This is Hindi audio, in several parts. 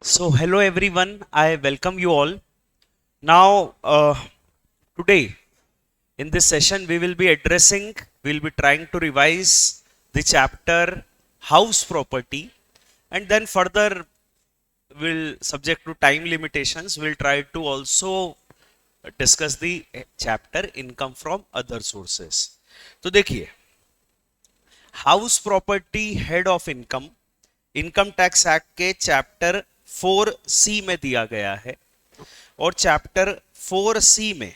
So, hello everyone, I welcome you all. Now, today in this session, we will be trying to revise the chapter house property, and then further, will subject to time limitations, we'll try to also discuss the chapter income from other sources. तो देखिए, house property head of income income tax act के चैप्टर 4C में दिया गया है और चैप्टर 4C में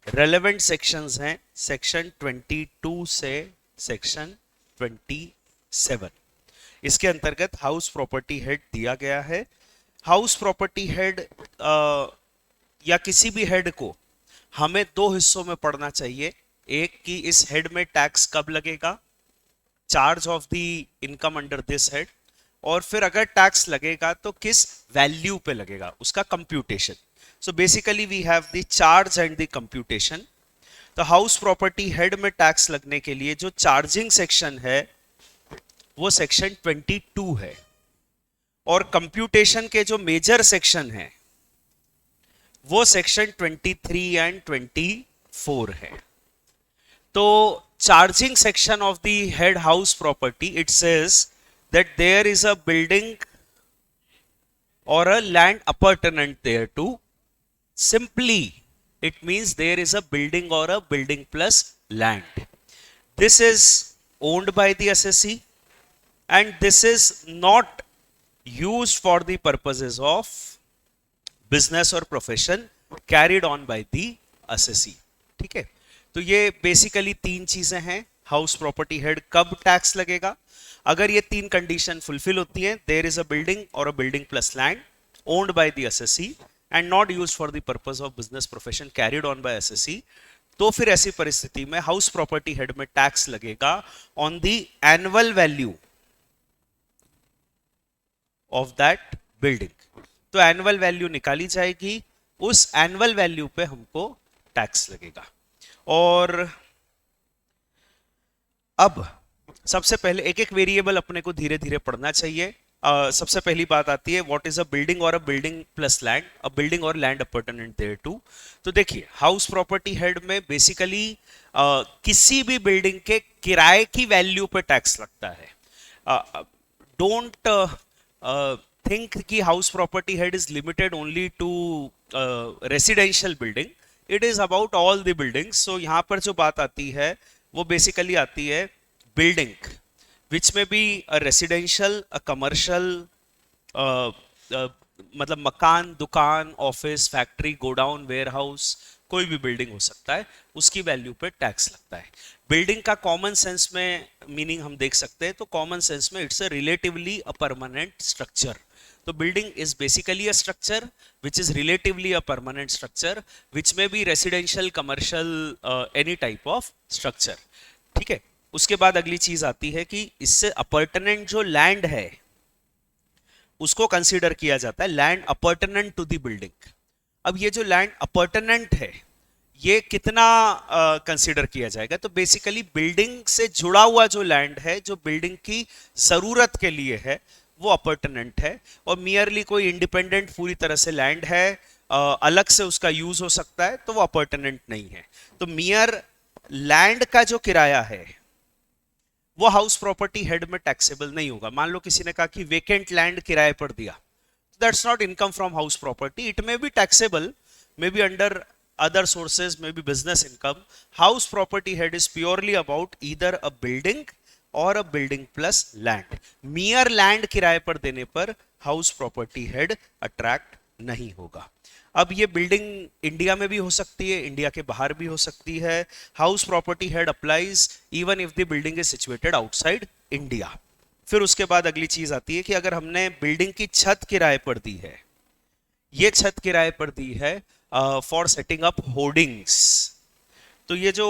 रेलेवेंट सेक्शंस हैं सेक्शन 22 से सेक्शन 27। इसके अंतर्गत हाउस प्रॉपर्टी हेड दिया गया है। हाउस प्रॉपर्टी हेड या किसी भी हेड को हमें दो हिस्सों में पढ़ना चाहिए। एक कि इस हेड में टैक्स कब लगेगा, charge of the income under this head, और फिर अगर टैक्स लगेगा तो किस वैल्यू पे लगेगा, उसका computation. So basically we have the charge and the computation. तो हाउस प्रॉपर्टी हेड में टैक्स लगने के लिए जो चार्जिंग सेक्शन है वो सेक्शन 22 है, और कंप्यूटेशन के जो मेजर सेक्शन है वो सेक्शन 23 एंड 24 है। तो charging section of the head house property, it says that there is a building or a land appurtenant thereto. Simply, it means there is a building or a building plus land. This is owned by the assessee and this is not used for the purposes of business or profession carried on by the assessee. ठीक है, तो ये बेसिकली तीन चीजें हैं। हाउस प्रॉपर्टी हेड कब टैक्स लगेगा, अगर ये तीन कंडीशन फुलफिल होती है, देयर इज अ बिल्डिंग और a building plus land owned by the assessee and not used for the purpose of business profession carried on by assessee, तो फिर ऐसी परिस्थिति में हाउस प्रॉपर्टी हेड में टैक्स लगेगा on the annual value of that building. तो एनुअल वैल्यू निकाली जाएगी, उस एनुअल वैल्यू पे हमको टैक्स लगेगा। और अब सबसे पहले एक एक वेरिएबल अपने को धीरे धीरे पढ़ना चाहिए। सबसे पहली बात आती है व्हाट इज अ बिल्डिंग और a building plus land, a building और लैंड अपॉर्टमेंट देयर टू। तो देखिए, हाउस प्रॉपर्टी हेड में बेसिकली किसी भी बिल्डिंग के किराए की वैल्यू पे टैक्स लगता है। डोंट थिंक कि house property head is limited only to residential building, it is about all the buildings. So यहाँ पर जो बात आती है वो बेसिकली आती है building which may be a residential, a commercial, मतलब मकान, दुकान, ऑफिस, फैक्ट्री, गोडाउन, वेयरहाउस, कोई भी बिल्डिंग हो सकता है, उसकी वैल्यू पे टैक्स लगता है। बिल्डिंग का कॉमन सेंस में मीनिंग हम देख सकते हैं, तो कॉमन सेंस में it's a relatively a permanent structure. तो building is basically a structure which is relatively a permanent structure which may be residential, commercial, any type of structure. ठीक है, उसके बाद अगली चीज आती है कि इससे अपॉर्टनेंट जो लैंड है उसको कंसीडर किया जाता है लैंड अपॉर्टनेंट टू द बिल्डिंग। अब ये जो लैंड अपॉर्टनेंट है ये कितना कंसीडर किया जाएगा, तो बेसिकली बिल्डिंग से जुड़ा हुआ जो लैंड है जो बिल्डिंग की जरूरत के लिए है वो अपॉर्टनेंट है, और मियरली कोई इंडिपेंडेंट पूरी तरह से लैंड है अलग से उसका यूज हो सकता है तो वो अपॉर्टनेंट नहीं है। तो मियर लैंड का जो किराया है वो हाउस प्रॉपर्टी हेड में टैक्सेबल नहीं होगा। मान लो किसी ने कहा कि वेकेंट लैंड किराए पर दिया, that's not income from house property, it may be taxable, may be under other sources, maybe business income. House property head is purely about either a building or a building plus land. mere land किराए पर देने पर house property head attract नहीं होगा। अब ये बिल्डिंग इंडिया में भी हो सकती है, इंडिया के बाहर भी हो सकती है। House property head applies even if the building is situated outside India. फिर उसके बाद अगली चीज आती है कि अगर हमने बिल्डिंग की छत किराए पर दी है, ये छत किराए पर दी है फॉर सेटिंग अप होर्डिंग्स, तो ये जो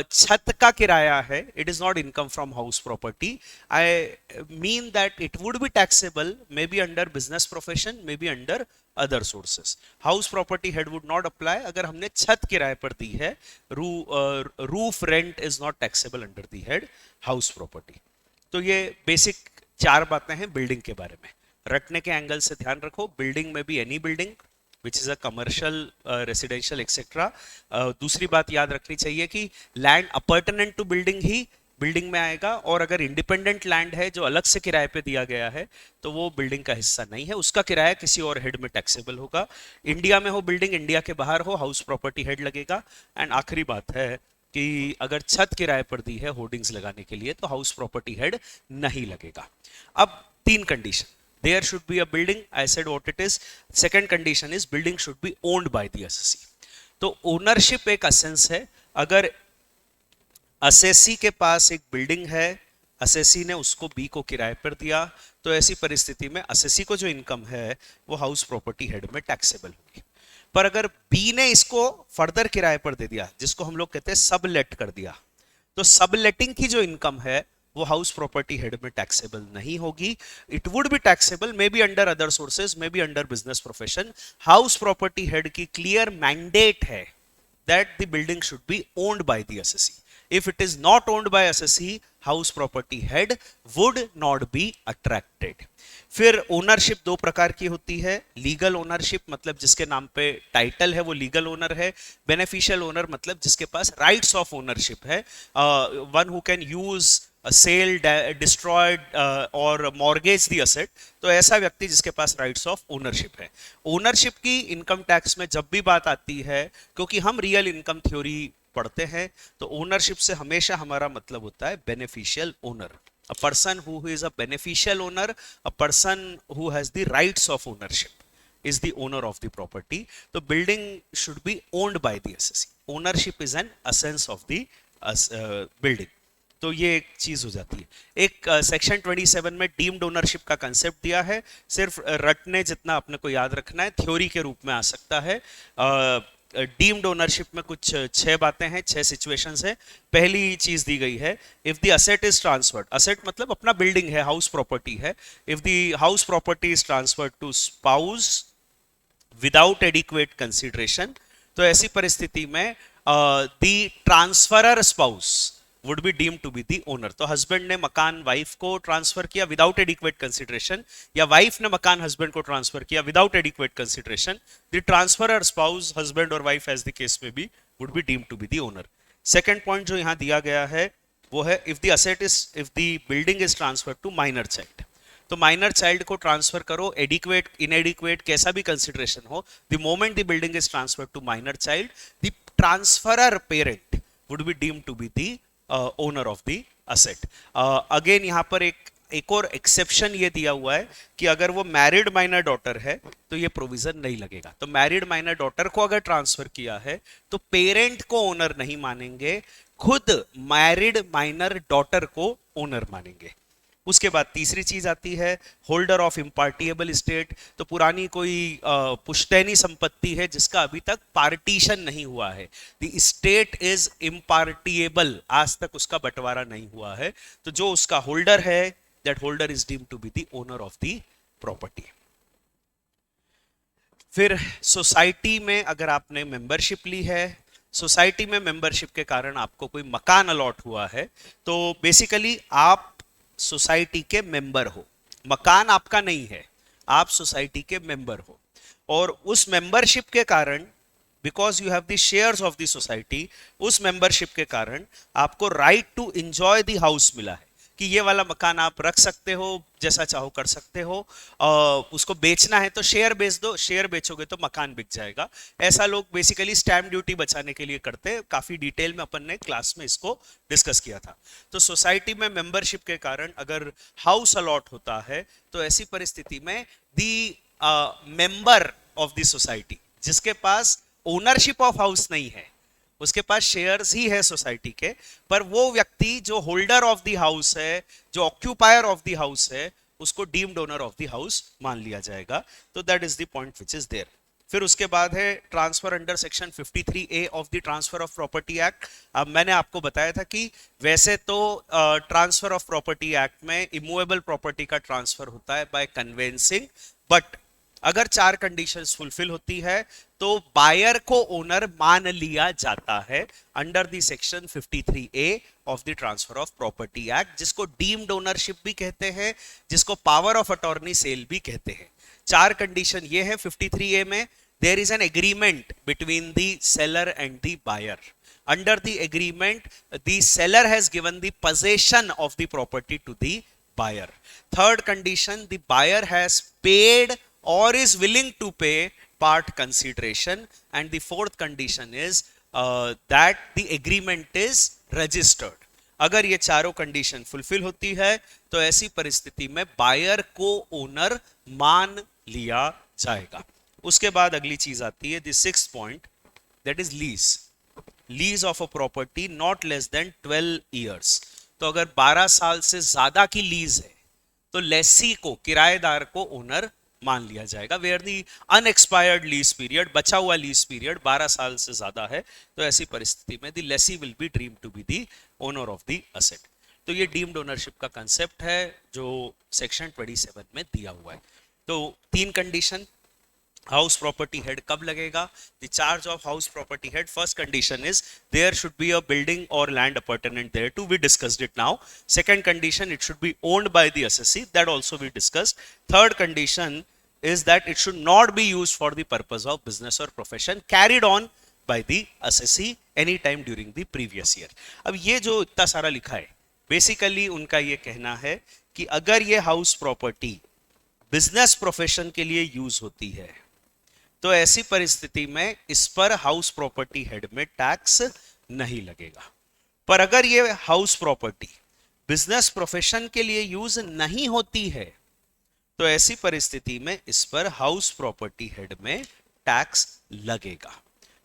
छत का किराया है it is not income from house property. I mean that it would be taxable may be under business profession, may be under other sources. House property head would not apply अगर हमने छत किराए पर दी है। Roof rent is not taxable under the head house property. तो ये बेसिक चार बातें हैं बिल्डिंग के बारे में। रटने के एंगल से ध्यान रखो, बिल्डिंग में भी any building which is a commercial, residential etcetera. दूसरी बात याद रखनी चाहिए कि लैंड अपर्टनेंट टू बिल्डिंग ही बिल्डिंग में आएगा, और अगर इंडिपेंडेंट लैंड है जो अलग से किराए पे दिया गया है तो वो बिल्डिंग का हिस्सा नहीं है, उसका किराया किसी और हेड में टैक्सेबल होगा। इंडिया में हो बिल्डिंग, इंडिया के बाहर हो, हाउस प्रॉपर्टी हेड लगेगा। एंड आखिरी बात है कि अगर छत किराए पर दी है होर्डिंग्स लगाने के लिए तो हाउस प्रॉपर्टी हेड नहीं लगेगा। अब तीन condition, there should be a building, I said what it is. Second condition is building should be owned by the assessee. तो ओनरशिप एक असेंस है। अगर असेसी के पास एक बिल्डिंग है, असेसी ने उसको बी को किराए पर दिया, तो ऐसी परिस्थिति में असेसी को जो इनकम है वो हाउस प्रॉपर्टी हेड में टैक्सेबल होगी। पर अगर बी ने इसको फर्दर किराए पर दे दिया, जिसको हम लोग कहते हैं सबलेट कर दिया, तो सबलेटिंग की जो इनकम है वो हाउस प्रॉपर्टी हेड में टैक्सेबल नहीं होगी। It would be taxable may be under other sources, may be under business profession. House property head की क्लियर मैंडेट है that the building should be owned by the assessee. If it is not owned by assessee, house property head would not be attracted. फिर ओनरशिप दो प्रकार की होती है, लीगल ओनरशिप मतलब जिसके नाम पे टाइटल है वो लीगल ओनर है, बेनिफिशियल ओनर मतलब जिसके पास राइट्स ऑफ ओनरशिप है, one who can use sell, destroyed और मॉर्गेज द असेट, तो ऐसा व्यक्ति जिसके पास राइट्स ऑफ ओनरशिप है। ओनरशिप की इनकम टैक्स में जब भी बात आती है, क्योंकि हम रियल इनकम थ्योरी पढ़ते हैं, तो ओनरशिप से हमेशा हमारा मतलब होता है beneficial owner, a person who is a beneficial owner, a person who has the rights of ownership is the owner of the property. तो building should be owned by the assessee. Ownership is an essence of the building. तो ये एक चीज हो जाती है। एक सेक्शन 27 में डीम्ड ओनरशिप का कंसेप्ट दिया है, सिर्फ रटने जितना अपने को याद रखना है, थ्योरी के रूप में आ सकता है। डीम्ड ओनरशिप में कुछ 6 बातें हैं, 6 सिचुएशंस है। पहली चीज दी गई है, if the asset is transferred, asset मतलब अपना बिल्डिंग है, हाउस प्रॉपर्टी है, if the house property is transferred to spouse without adequate consideration, तो ऐसी परिस्थिति में the transferor spouse would be deemed to be the owner. तो हस्बैंड ने मकान वाइफ को ट्रांसफर किया विदाउट एडिक्वेट कंसिडरेशन, या वाइफ ने मकान हस्बैंड को ट्रांसफर किया without adequate consideration, the transferor spouse, husband और वाइफ एज द केस में भी, would be deemed to be the owner. Second point जो यहां दिया गया है वो है if the asset is, if the building is transferred to minor child, तो माइनर चाइल्ड को ट्रांसफर करो, एडिक्वेट इनएडिक्वेट कैसा भी कंसिडरेशन हो, the moment the building is transferred to minor child, the transferor parent would be deemed to be the owner of the asset. Again यहां पर एक और एक्सेप्शन ये दिया हुआ है कि अगर वो मैरिड माइनर डॉटर है तो ये प्रोविजन नहीं लगेगा। तो मैरिड माइनर डॉटर को अगर ट्रांसफर किया है तो पेरेंट को ओनर नहीं मानेंगे, खुद मैरिड माइनर डॉटर को ओनर मानेंगे। उसके बाद तीसरी चीज आती है होल्डर ऑफ इम्पार्टिएबल स्टेट, तो पुरानी कोई पुश्तैनी संपत्ति है जिसका अभी तक पार्टीशन नहीं हुआ है, द स्टेट इज इम्पार्टिएबल, आज तक उसका बंटवारा नहीं हुआ है, तो जो उसका होल्डर है that holder is deemed to be the owner of the property. फिर सोसाइटी में अगर आपने मेंबरशिप ली है, सोसाइटी में मेंबरशिप के कारण आपको कोई मकान अलॉट हुआ है, तो बेसिकली आप सोसाइटी के मेंबर हो, मकान आपका नहीं है, आप सोसाइटी के मेंबर हो, और उस मेंबरशिप के कारण, because you have the shares of the society, उस मेंबरशिप के कारण आपको right to enjoy the house मिला है कि ये वाला मकान आप रख सकते हो, जैसा चाहो कर सकते हो, उसको बेचना है तो शेयर बेच दो, शेयर बेचोगे तो मकान बिक जाएगा। ऐसा लोग बेसिकली स्टैम्प ड्यूटी बचाने के लिए करते हैं, काफी डिटेल में अपन ने क्लास में इसको डिस्कस किया था। तो सोसाइटी में मेंबरशिप के कारण अगर हाउस अलॉट होता है तो ऐसी परिस्थिति में दी मेंबर ऑफ द सोसाइटी जिसके पास ओनरशिप ऑफ हाउस नहीं है, उसके पास शेयर्स ही है सोसाइटी के, पर वो व्यक्ति जो होल्डर ऑफ द हाउस है, जो ऑक्यूपायर ऑफ द हाउस है, उसको deemed owner of the house मान लिया जाएगा। तो that is the point which is there. फिर उसके बाद है transfer under section 53A of the transfer of property act. अब मैंने आपको बताया था कि वैसे तो ट्रांसफर ऑफ प्रॉपर्टी एक्ट में इमूवेबल प्रॉपर्टी का ट्रांसफर होता है बाय कन्वेंसिंग, बट अगर चार कंडीशंस फुलफिल होती है तो बायर को ओनर मान लिया जाता है under the section 53A of the transfer of property act, जिसको डीम्ड ओनरशिप भी कहते हैं, जिसको पावर ऑफ अटॉर्नी सेल भी कहते हैं। चार कंडीशन ये है 53A में। There is an agreement between the seller and the buyer. Under the agreement, the seller has given the possession of the property to the buyer. Third condition, the buyer has paid or is willing to pay part consideration. And the fourth condition is that the agreement is registered. अगर ये चारों कंडीशन फुलफिल होती है तो ऐसी परिस्थिति में बायर को ओनर मान लिया जाएगा। उसके बाद अगली चीज आती है the sixth point, that is lease. Lease of a property not less than 12 years. तो अगर 12 साल से ज्यादा की लीज है तो लेसी को, किराएदार को ओनर मान लिया जाएगा। Where the unexpired lease period, बचा हुआ लीज पीरियड 12 साल से ज्यादा है तो ऐसी परिस्थिति में the lessee will be deemed to be the owner of the asset. तो ये डीम्ड ओनरशिप का कंसेप्ट है जो सेक्शन 27 में दिया हुआ है। तो तीन कंडीशन, हाउस प्रॉपर्टी हेड कब लगेगा? The charge of house property head, first condition is there should be a building और land appurtenant thereto, we discussed it now. Second condition, it should be owned by the assessee, that also we discussed. Third condition is that it should not be used for the purpose of business or profession carried on by the assessee any time during the previous year. अब ये जो इतना सारा लिखा है बेसिकली उनका ये कहना है कि अगर ये हाउस प्रॉपर्टी बिजनेस प्रोफेशन के लिए यूज होती है तो ऐसी परिस्थिति में इस पर हाउस प्रॉपर्टी हेड में टैक्स नहीं लगेगा। पर अगर ये हाउस प्रॉपर्टी बिजनेस प्रोफेशन के लिए यूज नहीं होती है तो ऐसी परिस्थिति में इस पर हाउस प्रॉपर्टी हेड में टैक्स लगेगा।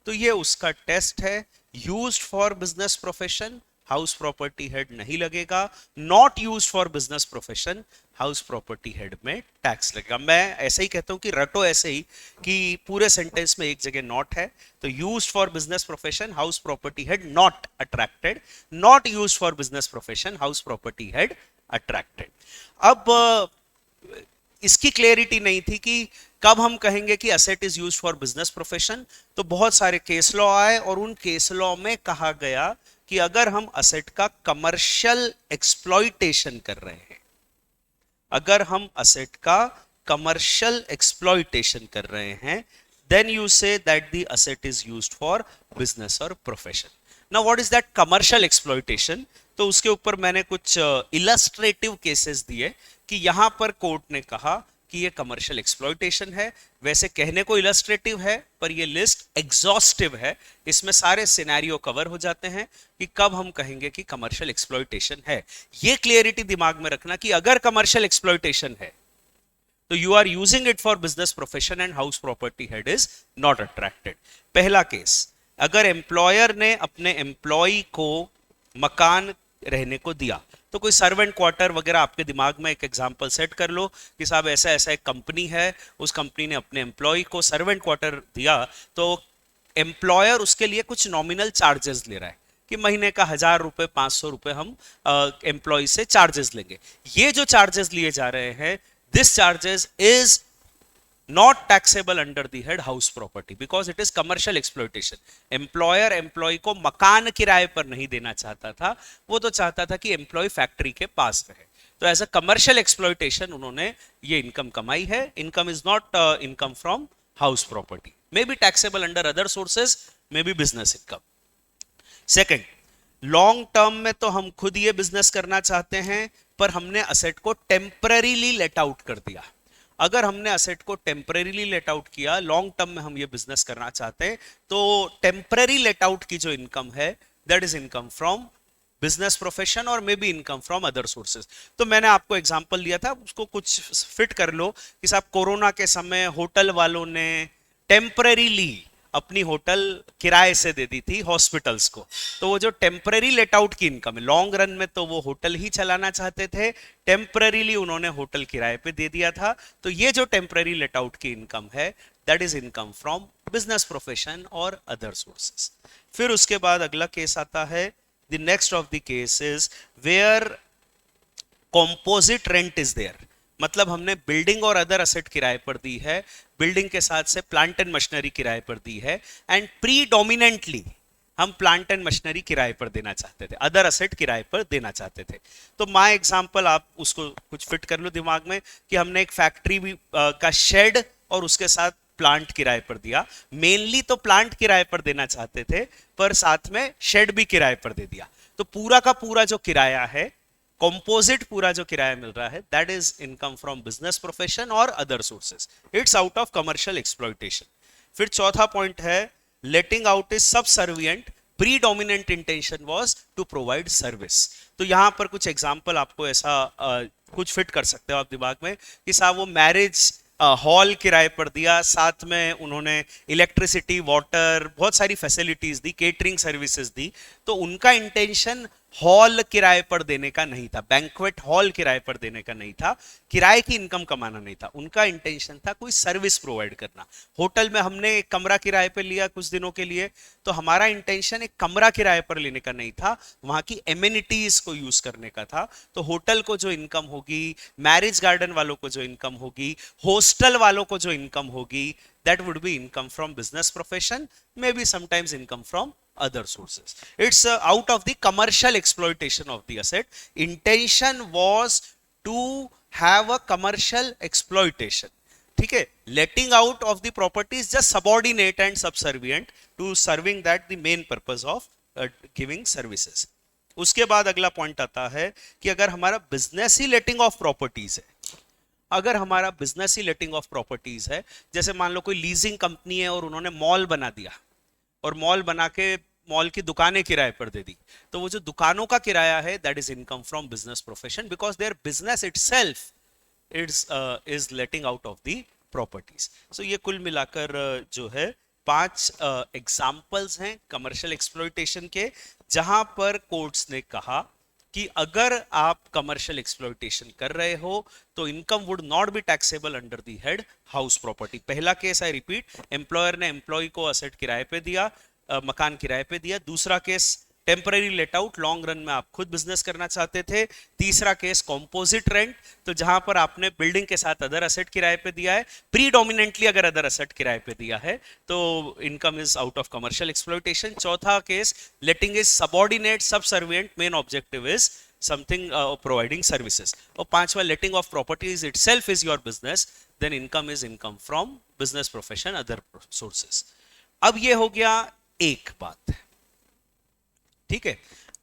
तो ये उसका टेस्ट है। Used for business profession, house property head नहीं लगेगा। Not used for business profession, house property head में टैक्स लगेगा। मैं ऐसे ही कहता हूं कि रटो ऐसे ही कि पूरे सेंटेंस में एक जगह नॉट है, तो used for business profession, house property head not attracted. Not used for business profession, house property head attracted. अब इसकी क्लैरिटी नहीं थी कि कब हम कहेंगे कि asset is used for business profession. तो बहुत सारे केस लॉ आए और उन केस लॉ में कहा गया कि अगर हम असेट का कमर्शियल एक्सप्लॉइटेशन कर रहे हैं, अगर हम असेट का कमर्शियल एक्सप्लॉइटेशन कर रहे हैं, then you say that the asset is used for business और profession. Now what is that commercial exploitation? तो उसके ऊपर मैंने कुछ इलस्ट्रेटिव केसेस दिए कि यहां पर कोर्ट ने कहा कि ये कमर्शियल एक्सप्लॉइटेशन है। वैसे कहने को इलस्ट्रेटिव है पर ये लिस्ट एग्जॉस्टिव है, इसमें सारे सिनेरियो कवर हो जाते हैं कि कब हम कहेंगे कि कमर्शियल एक्सप्लॉइटेशन है। ये क्लियरिटी दिमाग में रखना कि अगर कमर्शियल एक्सप्लॉइटेशन है तो you are using it for business profession and house property head is not attracted. पहला केस, अगर एम्प्लॉयर ने अपने एम्प्लॉय को मकान रहने को दिया, तो कोई सर्वेंट क्वार्टर वगैरह आपके दिमाग में एक एग्जांपल सेट कर लो कि साहब ऐसा ऐसा एक कंपनी है, उस कंपनी ने अपने एम्प्लॉय को सर्वेंट क्वार्टर दिया, तो एम्प्लॉयर उसके लिए कुछ नॉमिनल चार्जेस ले रहा है कि महीने का 1000 रुपए 500 रुपए हम एम्प्लॉय से चार्जेस लेंगे। ये जो चार्जेस लिए जा रहे हैं, this charges is not taxable under the head house property because it is commercial exploitation. Employer employee को मकान किराए पर नहीं देना चाहता था, वो तो चाहता था कि एम्प्लॉय फैक्ट्री के पास रहे। तो एज अ कमर्शियल एक्सप्लॉइटेशन उन्होंने ये इनकम कमाई है। Income is not income from house property, may be taxable under other sources, may be business income. Second, long term में तो हम खुद ये बिजनेस करना चाहते हैं पर हमने असेट को टेम्पररीली लेट आउट कर दिया। अगर हमने असेट को टेम्परेरीली लेट आउट किया, लॉन्ग टर्म में हम ये बिजनेस करना चाहते हैं, तो टेम्पररी लेट आउट की जो इनकम है that is income from business profession और may be income from other sources. तो मैंने आपको एग्जांपल लिया था, उसको कुछ फिट कर लो कि साहब कोरोना के समय होटल वालों ने टेम्पररीली अपनी होटल किराए से दे दी थी हॉस्पिटल्स को, तो वो जो टेम्पररी लेट आउट की इनकम है, लॉन्ग रन में तो वो होटल ही चलाना चाहते थे, टेम्पररीली उन्होंने होटल किराए पे दे दिया था। तो ये जो टेम्पररी लेट आउट की इनकम है that is income from business profession और अदर सोर्सेस। फिर उसके बाद अगला केस आता है, the next of the case is where composite rent is there. मतलब हमने बिल्डिंग और अदर असेट किराए पर दी है, बिल्डिंग के साथ से प्लांट एंड मशीनरी किराए पर दी है, एंड प्रीडोमिनेंटली हम प्लांट एंड मशीनरी किराए पर देना चाहते थे, अदर असेट किराए पर देना चाहते थे। तो माय एग्जांपल आप उसको कुछ फिट कर लो दिमाग में कि हमने एक फैक्ट्री भी का शेड और उसके साथ प्लांट किराए पर दिया। मेनली तो प्लांट किराए पर देना चाहते थे, पर साथ में शेड भी किराए पर दे दिया। तो पूरा का पूरा जो किराया है, कंपोजिट पूरा जो किराया मिल रहा है, that is income from business profession और other sources. It's out of commercial exploitation. फिर चौथा पॉइंट है letting out is subservient, predominant intention was to provide service. तो यहां पर कुछ एग्जांपल आपको ऐसा कुछ फिट कर सकते हो आप दिमाग में कि साहब वो मैरिज हॉल किराए पर दिया, साथ में उन्होंने इलेक्ट्रिसिटी, वाटर, बहुत सारी फैसिलिटीज दी, केटरिंग सर्विसेज दी। तो उनका इंटेंशन हॉल किराए पर देने का नहीं था, बैंक्वेट हॉल किराए पर देने का नहीं था, किराए की इनकम कमाना नहीं था। उनका इंटेंशन था कोई सर्विस प्रोवाइड करना। होटल में हमने एक कमरा किराए पर लिया कुछ दिनों के लिए, तो हमारा इंटेंशन एक कमरा किराए पर लेने का नहीं था, वहां की एमिनिटीज को यूज करने का था। तो होटल को जो इनकम होगी, मैरिज गार्डन वालों को जो इनकम होगी, हॉस्टल वालों को जो इनकम होगी, that would be income from business profession, maybe sometimes income from other sources. It's out of the commercial exploitation of the asset. Intention was to have a commercial exploitation. ठीक है, letting out of the property is just subordinate and subservient to serving that the main purpose of giving services. उसके बाद अगला पॉइंट आता है कि अगर हमारा business he letting of properties है, अगर हमारा business he letting of properties है, जैसे मान लो कोई लीजिंग कंपनी है और उन्होंने मॉल बना दिया और मॉल बना के मॉल की दुकानें किराए पर दे दी, तो वो जो दुकानों का किराया है that is income from business profession, because there business itself is letting out of the properties. So ये कुल मिलाकर जो है 5 एग्जाम्पल्स हैं कमर्शियल एक्सप्लॉयटेशन के, जहां पर कोर्ट्स ने कहा कि अगर आप कमर्शियल एक्सप्लॉयटेशन कर रहे हो तो income would not be taxable under the head house property. पहला केस, आई रिपीट, एम्प्लॉयर ने एम्प्लॉय को असेट किराए पे दिया, मकान किराए पे दिया। दूसरा case temporary let out, long run में आप खुद बिजनेस करना चाहते थे। तीसरा केस कॉम्पोजिट रेंट, तो जहां पर आपने बिल्डिंग के साथ अदर असेट किराए पे दिया है, प्रीडोमिनेंटली अगर अदर असेट किराए पे दिया है तो income is out of commercial exploitation. चौथा case letting is subordinate subservient, main objective is something providing services। और पांचवा letting of properties itself is your business, then income is income from business profession, other sources। अब ये हो गया एक बात, ठीक है।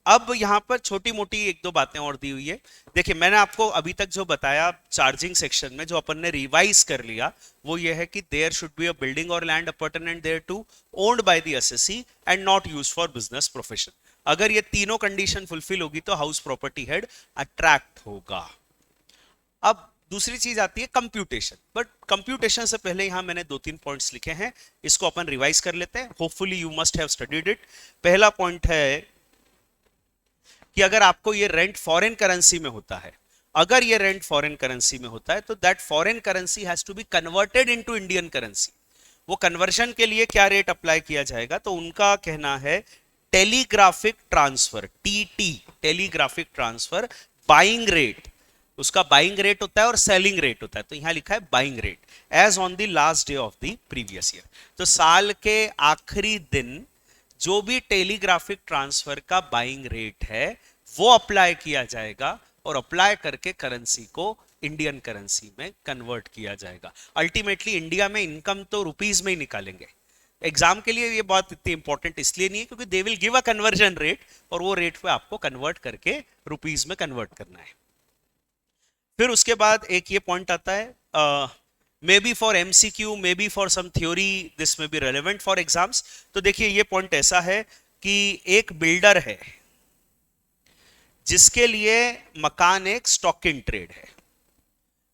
अब यहां पर छोटी मोटी एक दो बातें और दी हुई है। देखिए मैंने आपको अभी तक जो बताया चार्जिंग सेक्शन में, जो अपन ने रिवाइज कर लिया, वो ये है कि there should be a building और land appurtenant thereto, owned by the assessee and not used for business profession. अगर ये तीनों कंडीशन फुलफिल होगी तो हाउस प्रॉपर्टी हेड अट्रैक्ट होगा। अब दूसरी चीज आती है कंप्यूटेशन, बट कंप्यूटेशन से पहले यहां मैंने 2-3 पॉइंट्स लिखे हैं, इसको अपन रिवाइज कर लेते हैं। Hopefully you must have studied it. पहला पॉइंट है कि अगर आपको ये रेंट फॉरेन करेंसी में होता है, अगर ये रेंट फॉरेन करेंसी में होता है तो that foreign currency has to be converted into Indian currency. वो कन्वर्जन के लिए क्या रेट अप्लाई किया जाएगा, तो उनका कहना है telegraphic transfer, TT, telegraphic transfer, buying rate, उसका बाइंग रेट होता है और सेलिंग रेट होता है। तो यहां लिखा है buying rate as on the last day of the previous year. तो साल के आखिरी दिन जो भी टेलीग्राफिक ट्रांसफर का बाइंग रेट है वो अप्लाई किया जाएगा और अप्लाई करके करेंसी को इंडियन करेंसी में कन्वर्ट किया जाएगा। अल्टीमेटली इंडिया में इनकम तो रुपीज में ही निकालेंगे। एग्जाम के लिए ये बात इतनी इंपॉर्टेंट इसलिए नहीं है क्योंकि they will give a conversion rate और वो रेट पे आपको कन्वर्ट करके रुपीज में कन्वर्ट करना है। फिर उसके बाद एक ये पॉइंट आता है, may be for MCQ, may be for some theory, this may be relevant for exams. तो देखिए ये पॉइंट ऐसा है कि एक बिल्डर है जिसके लिए मकान एक स्टॉक इन ट्रेड है,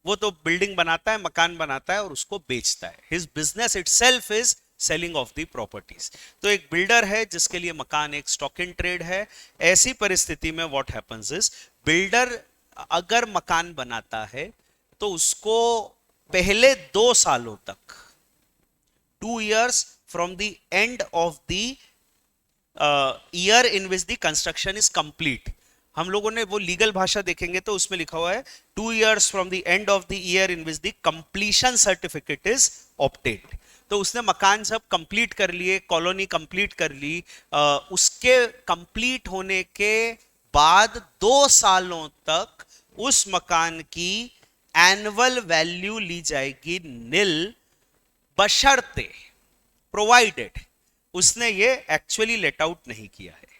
वो तो बिल्डिंग बनाता है, मकान बनाता है और उसको बेचता है। His business itself is selling of the properties. तो एक बिल्डर है जिसके लिए मकान एक स्टॉक इन ट्रेड है। ऐसी परिस्थिति में व्हाट हैपेंस इज, बिल्डर अगर मकान बनाता है तो उसको पहले 2 सालों तक, 2 years from the end of the year in which the construction is complete, हम लोगों ने वो लीगल भाषा देखेंगे तो उसमें लिखा हुआ है 2 years from the end of the year in which the completion certificate is obtained. तो उसने मकान जब कंप्लीट कर लिए, कॉलोनी कंप्लीट कर ली, उसके कंप्लीट होने के बाद 2 सालों तक उस मकान की एनुअल वैल्यू ली जाएगी निल, बशर्ते, प्रोवाइडेड उसने ये एक्चुअली लेट आउट नहीं किया है।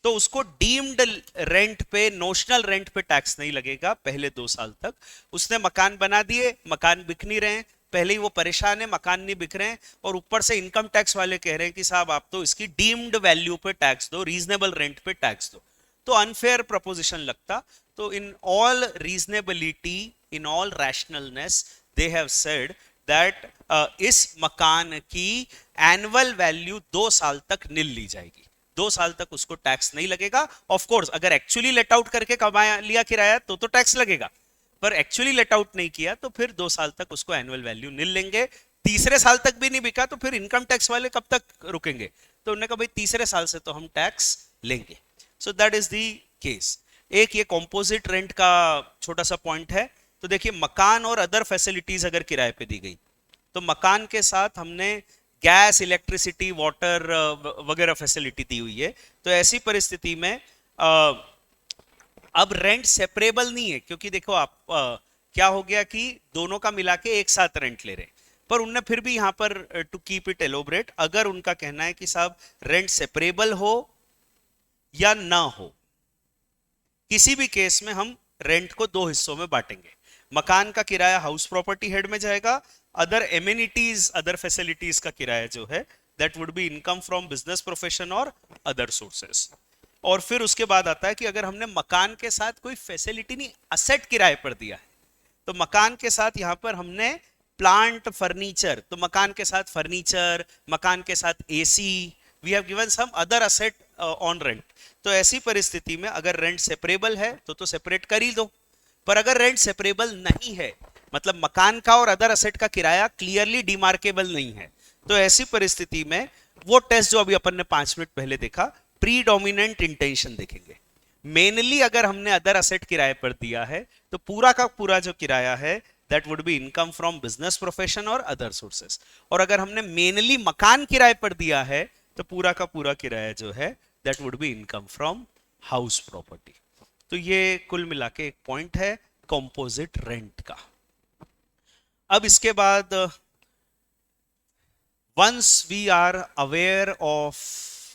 तो उसको डीम्ड रेंट पे, नोशनल रेंट पे टैक्स नहीं लगेगा पहले 2 साल तक। उसने मकान बना दिए, मकान बिक नहीं रहे, पहले ही वो परेशान है, मकान नहीं बिक रहे हैं, और ऊपर से इनकम टैक्स वाले कह रहे हैं कि साहब आप तो इसकी डीम्ड वैल्यू पे टैक्स दो, रीजनेबल रेंट पे टैक्स दो। तो अनफेयर प्रपोजिशन लगता। तो in all reasonability, in all rationalness, they have said that इस मकान की एनुअल वैल्यू 2 साल तक निल ली जाएगी, 2 साल तक उसको टैक्स नहीं लगेगा। ऑफ कोर्स अगर एक्चुअली लेट आउट करके कमाया लिया किराया तो टैक्स लगेगा, पर एक्चुअली लेट आउट नहीं किया तो फिर 2 साल तक उसको एनुअल वैल्यू निल लेंगे। तीसरे साल तक भी नहीं बिका तो फिर इनकम टैक्स वाले कब तक रुकेंगे? तो उन्होंने कहा भाई तीसरे साल से तो हम टैक्स लेंगे। सो दैट इज द केस। एक ये कॉम्पोजिट रेंट का छोटा सा पॉइंट है। तो देखिए, मकान और अदर फैसिलिटीज अगर किराए पे दी गई तो मकान के साथ हमने गैस, इलेक्ट्रिसिटी, वाटर वगैरह फैसिलिटी दी हुई है। तो ऐसी परिस्थिति में अब रेंट सेपरेबल नहीं है, क्योंकि देखो आप क्या हो गया कि दोनों का मिला के एक साथ रेंट ले रहे। पर उनने फिर भी यहां पर टू कीप इट एलोबरेट, अगर उनका कहना है कि साहब रेंट सेपरेबल हो या ना हो, किसी भी केस में हम रेंट को 2 हिस्सों में बांटेंगे। मकान का किराया हाउस प्रॉपर्टी हेड में जाएगा, अदर एमिनिटीज, अदर फैसिलिटीज का किराया जो है that would be income from business profession और अदर सोर्सेस। और फिर उसके बाद आता है कि अगर हमने मकान के साथ कोई फैसिलिटी नहीं, असेट किराए पर दिया है, तो मकान के साथ यहां पर हमने प्लांट, फर्नीचर, तो मकान के साथ फर्नीचर, मकान के साथ AC, we have given some other asset on rent. तो ऐसी परिस्थिति में अगर रेंट सेपरेबल है तो सेपरेट कर ही दो। पर अगर रेंट सेपरेबल नहीं है, मतलब मकान का और अदर असेट का किराया क्लियरली डिमार्केबल नहीं है, तो ऐसी परिस्थिति में वो टेस्ट जो अभी अपन ने 5 मिनट पहले देखा, प्रीडोमिनेंट इंटेंशन देखेंगे। मेनली अगर हमने अदर असेट किराए पर दिया है तो पूरा का पूरा जो किराया है that would be income from business profession और अदर सोर्सेस। और अगर हमने मेनली मकान किराए पर दिया है तो पूरा का पूरा किराया जो है that would be income from house property. तो ये कुल मिला के एक पॉइंट है कंपोजिट रेंट का। अब इसके बाद once we are aware of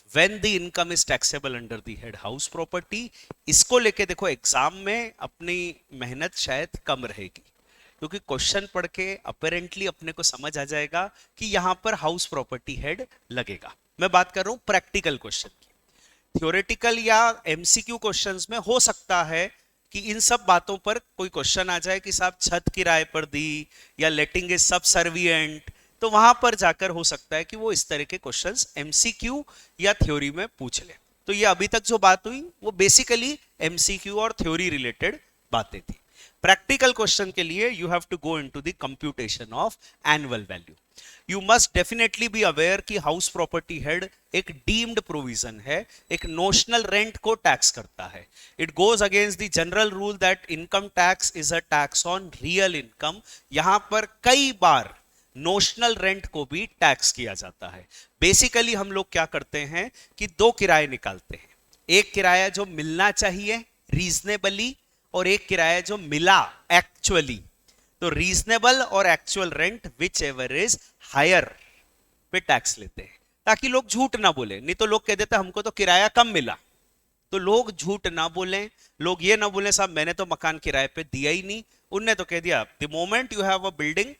when the income is taxable under the head house property, इसको लेके देखो एग्जाम में अपनी मेहनत शायद कम रहेगी, क्योंकि क्वेश्चन पढ़ के अपेरेंटली अपने को समझ आ जाएगा कि यहां पर हाउस प्रॉपर्टी हेड लगेगा। मैं बात कर रहा हूं प्रैक्टिकल क्वेश्चन की। थ्योरेटिकल या एमसीक्यू क्वेश्चंस में हो सकता है कि इन सब बातों पर कोई क्वेश्चन आ जाए कि साहब छत किराए पर दी या लेटिंग इज सबसर्विएंट, तो वहां पर जाकर हो सकता है कि वो इस तरह के क्वेश्चंस एमसीक्यू या थ्योरी में पूछ ले। तो ये अभी तक जो बात हुई वो बेसिकली एमसीक्यू और थ्योरी रिलेटेड बातें थी। प्रैक्टिकल क्वेश्चन के लिए you have to go into the computation of annual value. You must definitely be aware कि हाउस प्रॉपर्टी हेड एक डीम्ड प्रोविजन है, एक नोशनल रेंट को टैक्स करता है। It goes against the general rule that income tax is a tax on real income. यहां पर कई बार नोशनल रेंट को भी टैक्स किया जाता है। बेसिकली हम लोग क्या करते हैं कि 2 किराए निकालते हैं, एक किराया जो मिलना चाहिए रीजनेबली और एक किराया जो मिला एक्चुअली। तो रीजनेबल और actual rent whichever is higher पे टैक्स लेते हैं, ताकि लोग झूठ ना बोले। नहीं तो लोग कह देते हमको तो किराया कम मिला, तो लोग झूठ ना बोलें, लोग ये ना बोले साहब मैंने तो मकान किराए पे दिया ही नहीं, उनने तो कह दिया the moment you have a building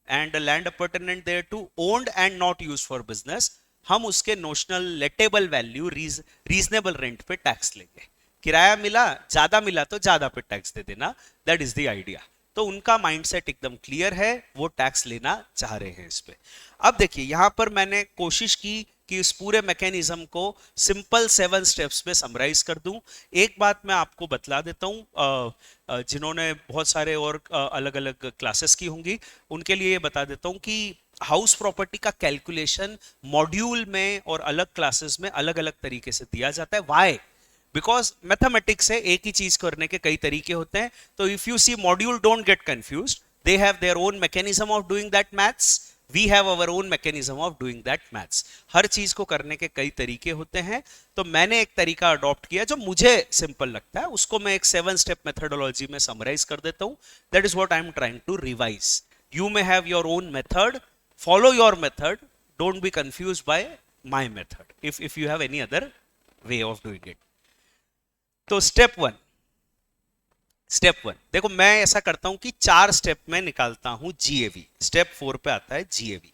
and the land pertinent there to owned and not used for business, हम उसके नोशनल लेटेबल वैल्यू रीजनेबल रेंट पे टैक्स लेंगे। किराया मिला, ज्यादा मिला तो ज्यादा पे टैक्स दे देना, दैट इज द आइडिया। तो उनका माइंडसेट एकदम क्लियर है, वो टैक्स लेना चाह रहे हैं इस पे। अब देखिए यहां पर मैंने कोशिश की कि इस पूरे मैकेनिज्म को सिंपल 7 स्टेप्स में समराइज कर दूं। एक बात मैं आपको बतला देता हूं, जिन्होंने बहुत सारे और अलग अलग क्लासेस की होंगी उनके लिए ये बता देता हूं कि हाउस प्रॉपर्टी का कैलकुलेशन मॉड्यूल में और अलग क्लासेस में अलग अलग तरीके से दिया जाता है। वाई? बिकॉज मैथमेटिक्स है, एक ही चीज करने के कई तरीके होते हैं. तो if you see module, don't get confused, they have their own mechanism of doing that maths, we have our own mechanism of doing that maths. हर चीज को करने के कई तरीके होते हैं. तो मैंने एक तरीका अडॉप्ट किया जो मुझे सिंपल लगता है, उसको मैं एक 7 स्टेप मेथडोलॉजी में समराइज कर देता हूं. That is what I am trying to revise. You may have your own method, follow your method, don't be confused by my method if you have any other way of doing it. तो स्टेप वन देखो, मैं ऐसा करता हूं कि 4 स्टेप में निकालता हूं जीएवी. स्टेप 4 पे आता है जीएवी.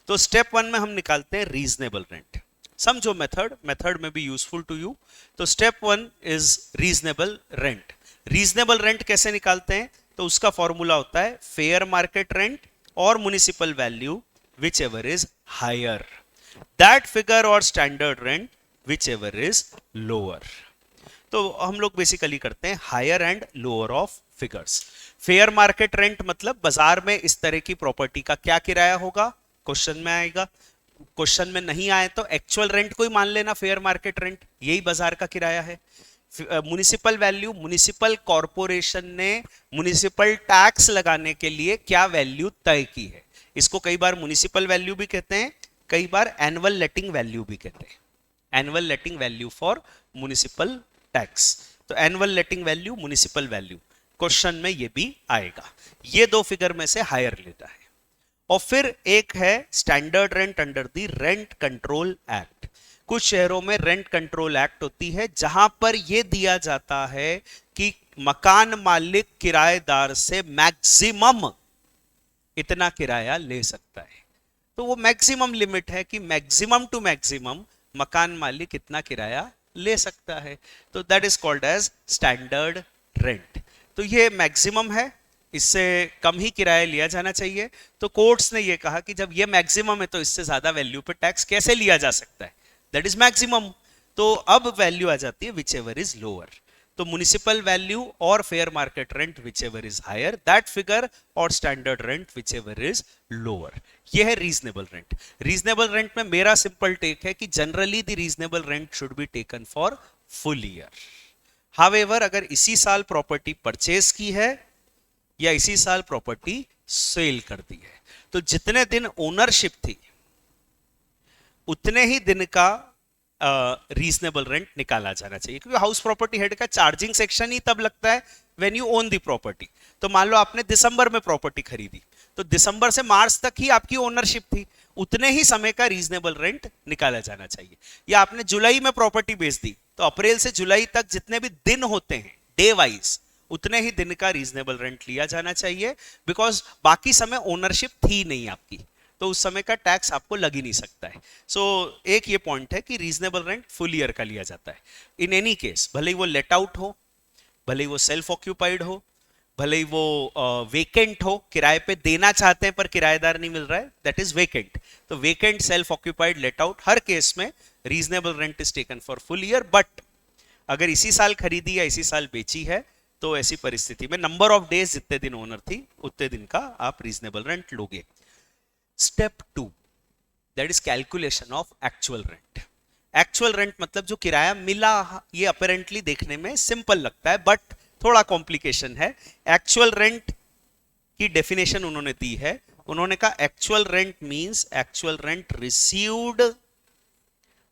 तो स्टेप 1 में हम निकालते हैं रीजनेबल रेंट. समझो मेथड में भी यूजफुल टू यू. तो step 1 is reasonable rent. Reasonable rent कैसे निकालते हैं? तो उसका फॉर्मूला होता है फेयर मार्केट रेंट और municipal value whichever is higher, that figure और standard rent whichever is lower. तो हम लोग बेसिकली करते हैं higher and lower of figures. Fair market rent मतलब बाजार में इस तरह की प्रॉपर्टी का क्या किराया होगा, क्वेश्चन में आएगा. क्वेश्चन में नहीं आए तो एक्चुअल रेंट को ही मान लेना फेयर मार्केट रेंट, यही बाजार का किराया है. म्युनिसिपल वैल्यू, म्युनिसिपल कॉर्पोरेशन ने म्युनिसिपल टैक्स लगाने के लिए क्या वैल्यू तय की है. इसको कई बार म्युनिसिपल वैल्यू भी कहते हैं, कई बार एनुअल लेटिंग वैल्यू भी कहते हैं. Annual letting value for municipal tax. तो एनुअल लेटिंग वैल्यू, म्युनिसिपल वैल्यू, क्वेश्चन में ये भी आएगा. ये 2 फिगर में से हायर लेता है. और फिर एक है standard rent under the rent control act. कुछ शहरों में रेंट कंट्रोल एक्ट होती है जहां पर यह दिया जाता है कि मकान मालिक किराएदार से मैक्सिमम इतना किराया ले सकता है. तो वो मैक्सिमम लिमिट है कि मैक्सिमम टू मैक्सिमम मकान मालिक इतना किराया ले सकता है. तो that is called as standard rent. तो ये मैक्सिमम है, इससे कम ही किराया लिया जाना चाहिए. तो कोर्ट्स ने ये कहा कि जब ये मैक्सिमम है तो इससे ज्यादा वैल्यू पे टैक्स कैसे लिया जा सकता है, दैट इज मैक्सिमम. तो अब वैल्यू आ जाती है विच एवर इज लोअर. तो म्युनिसिपल वैल्यू और fair market rent whichever is higher, that figure और standard rent whichever is lower. यह है रीजनेबल रेंट. रीजनेबल रेंट में मेरा सिंपल टेक है कि generally the reasonable rent should be taken for full year. However अगर इसी साल प्रॉपर्टी परचेज की है या इसी साल प्रॉपर्टी सेल कर दी है, तो जितने दिन ओनरशिप थी उतने ही दिन का रीजनेबल रेंट निकाला जाना चाहिए. क्योंकि हाउस प्रॉपर्टी हेड का चार्जिंग सेक्शन ही तब लगता है when you own the property. तो मान लो आपने दिसंबर में प्रॉपर्टी खरीदी, तो दिसंबर से मार्च तक ही आपकी ओनरशिप थी, उतने ही समय का रीजनेबल रेंट निकाला जाना चाहिए. या आपने जुलाई में प्रॉपर्टी बेच दी, तो अप्रैल से जुलाई तक जितने भी दिन होते हैं डे वाइज, उतने ही दिन का रीजनेबल रेंट लिया जाना चाहिए. बिकॉज बाकी समय ओनरशिप थी नहीं आपकी, तो उस समय का टैक्स आपको लग ही नहीं सकता है. सो एक ये पॉइंट है कि रीजनेबल रेंट फुल ईयर का लिया जाता है. इन एनी केस, भले ही वो लेट आउट हो, भले ही वो सेल्फ ऑक्यूपाइड हो, भले ही वो वेकेंट हो, किराए पे देना चाहते हैं पर किराएदार नहीं मिल रहा है, दैट इज वेकेंट. तो vacant, self occupied, let out, हर केस में reasonable rent is taken for full year. But अगर इसी साल खरीदी या इसी साल बेची है, तो ऐसी परिस्थिति में नंबर ऑफ डेज जितने दिन ओनर थी उतने दिन का आप रीजनेबल रेंट लोगे. Step 2, that is calculation of actual rent. Actual rent मतलब जो किराया मिला. ये अपेरेंटली देखने में सिंपल लगता है बट थोड़ा कॉम्प्लिकेशन है. एक्चुअल रेंट की डेफिनेशन उन्होंने दी है. उन्होंने कहा actual rent means actual rent received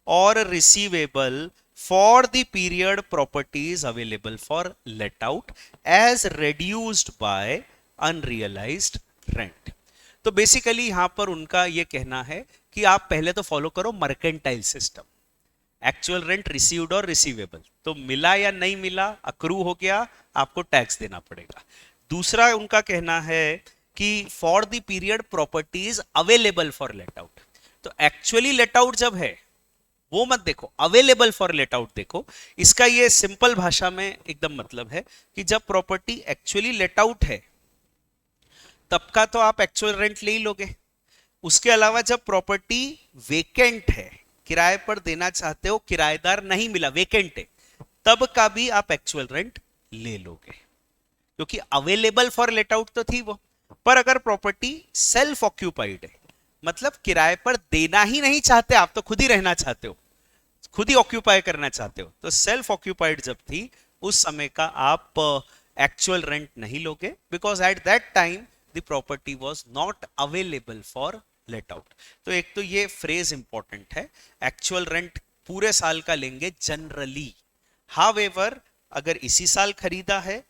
और receivable for the period property is available for let out as reduced by unrealized rent. तो बेसिकली यहां पर उनका यह कहना है कि आप पहले तो फॉलो करो mercantile system. Actual rent received और रिसीवेबल, तो मिला या नहीं मिला, अक्रू हो गया, आपको टैक्स देना पड़ेगा. दूसरा उनका कहना है कि for the period property is available for let out. तो एक्चुअली लेट आउट जब है वो मत देखो, अवेलेबल फॉर लेट आउट देखो. इसका ये सिंपल भाषा में एकदम मतलब है कि जब प्रॉपर्टी एक्चुअली लेट आउट है तब का तो आप एक्चुअल रेंट ले ही लोगे. उसके अलावा जब प्रॉपर्टी वेकेंट है, किराए पर देना चाहते हो, किराएदार नहीं मिला, वेकेंट है, तब का भी आप एक्चुअल रेंट ले लोगे क्योंकि अवेलेबल फॉर लेट आउट तो थी वो. पर अगर प्रॉपर्टी सेल्फ ऑक्यूपाइड है, मतलब किराए पर देना ही नहीं चाहते, आप तो खुद ही रहना चाहते हो, खुद ही ऑक्यूपाई करना चाहते हो, तो सेल्फ ऑक्यूपाइड जब थी उस समय का आप एक्चुअल रेंट नहीं लोगे, because at that time the property was not available for let out. तो एक तो ये फ्रेज इंपॉर्टेंट है, एक्चुअल रेंट पूरे साल का लेंगे जनरली। हावेवर अगर इसी साल खरीदा है,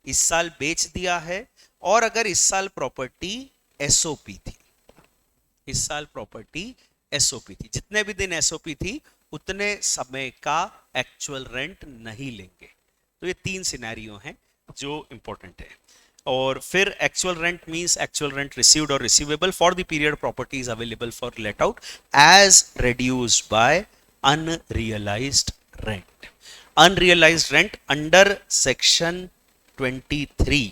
इस साल बेच दिया है, और अगर इस साल प्रॉपर्टी एसओपी थी, इस साल प्रॉपर्टी एसओपी थी, जितने भी दिन एसओपी थी उतने समय का एक्चुअल रेंट नहीं लेंगे। तो ये तीन सिनेरियो हैं जो इंपॉर्टेंट है। और फिर actual rent means actual rent received और receivable for the period property is available for let out as reduced by unrealised rent. Unrealised rent under section 23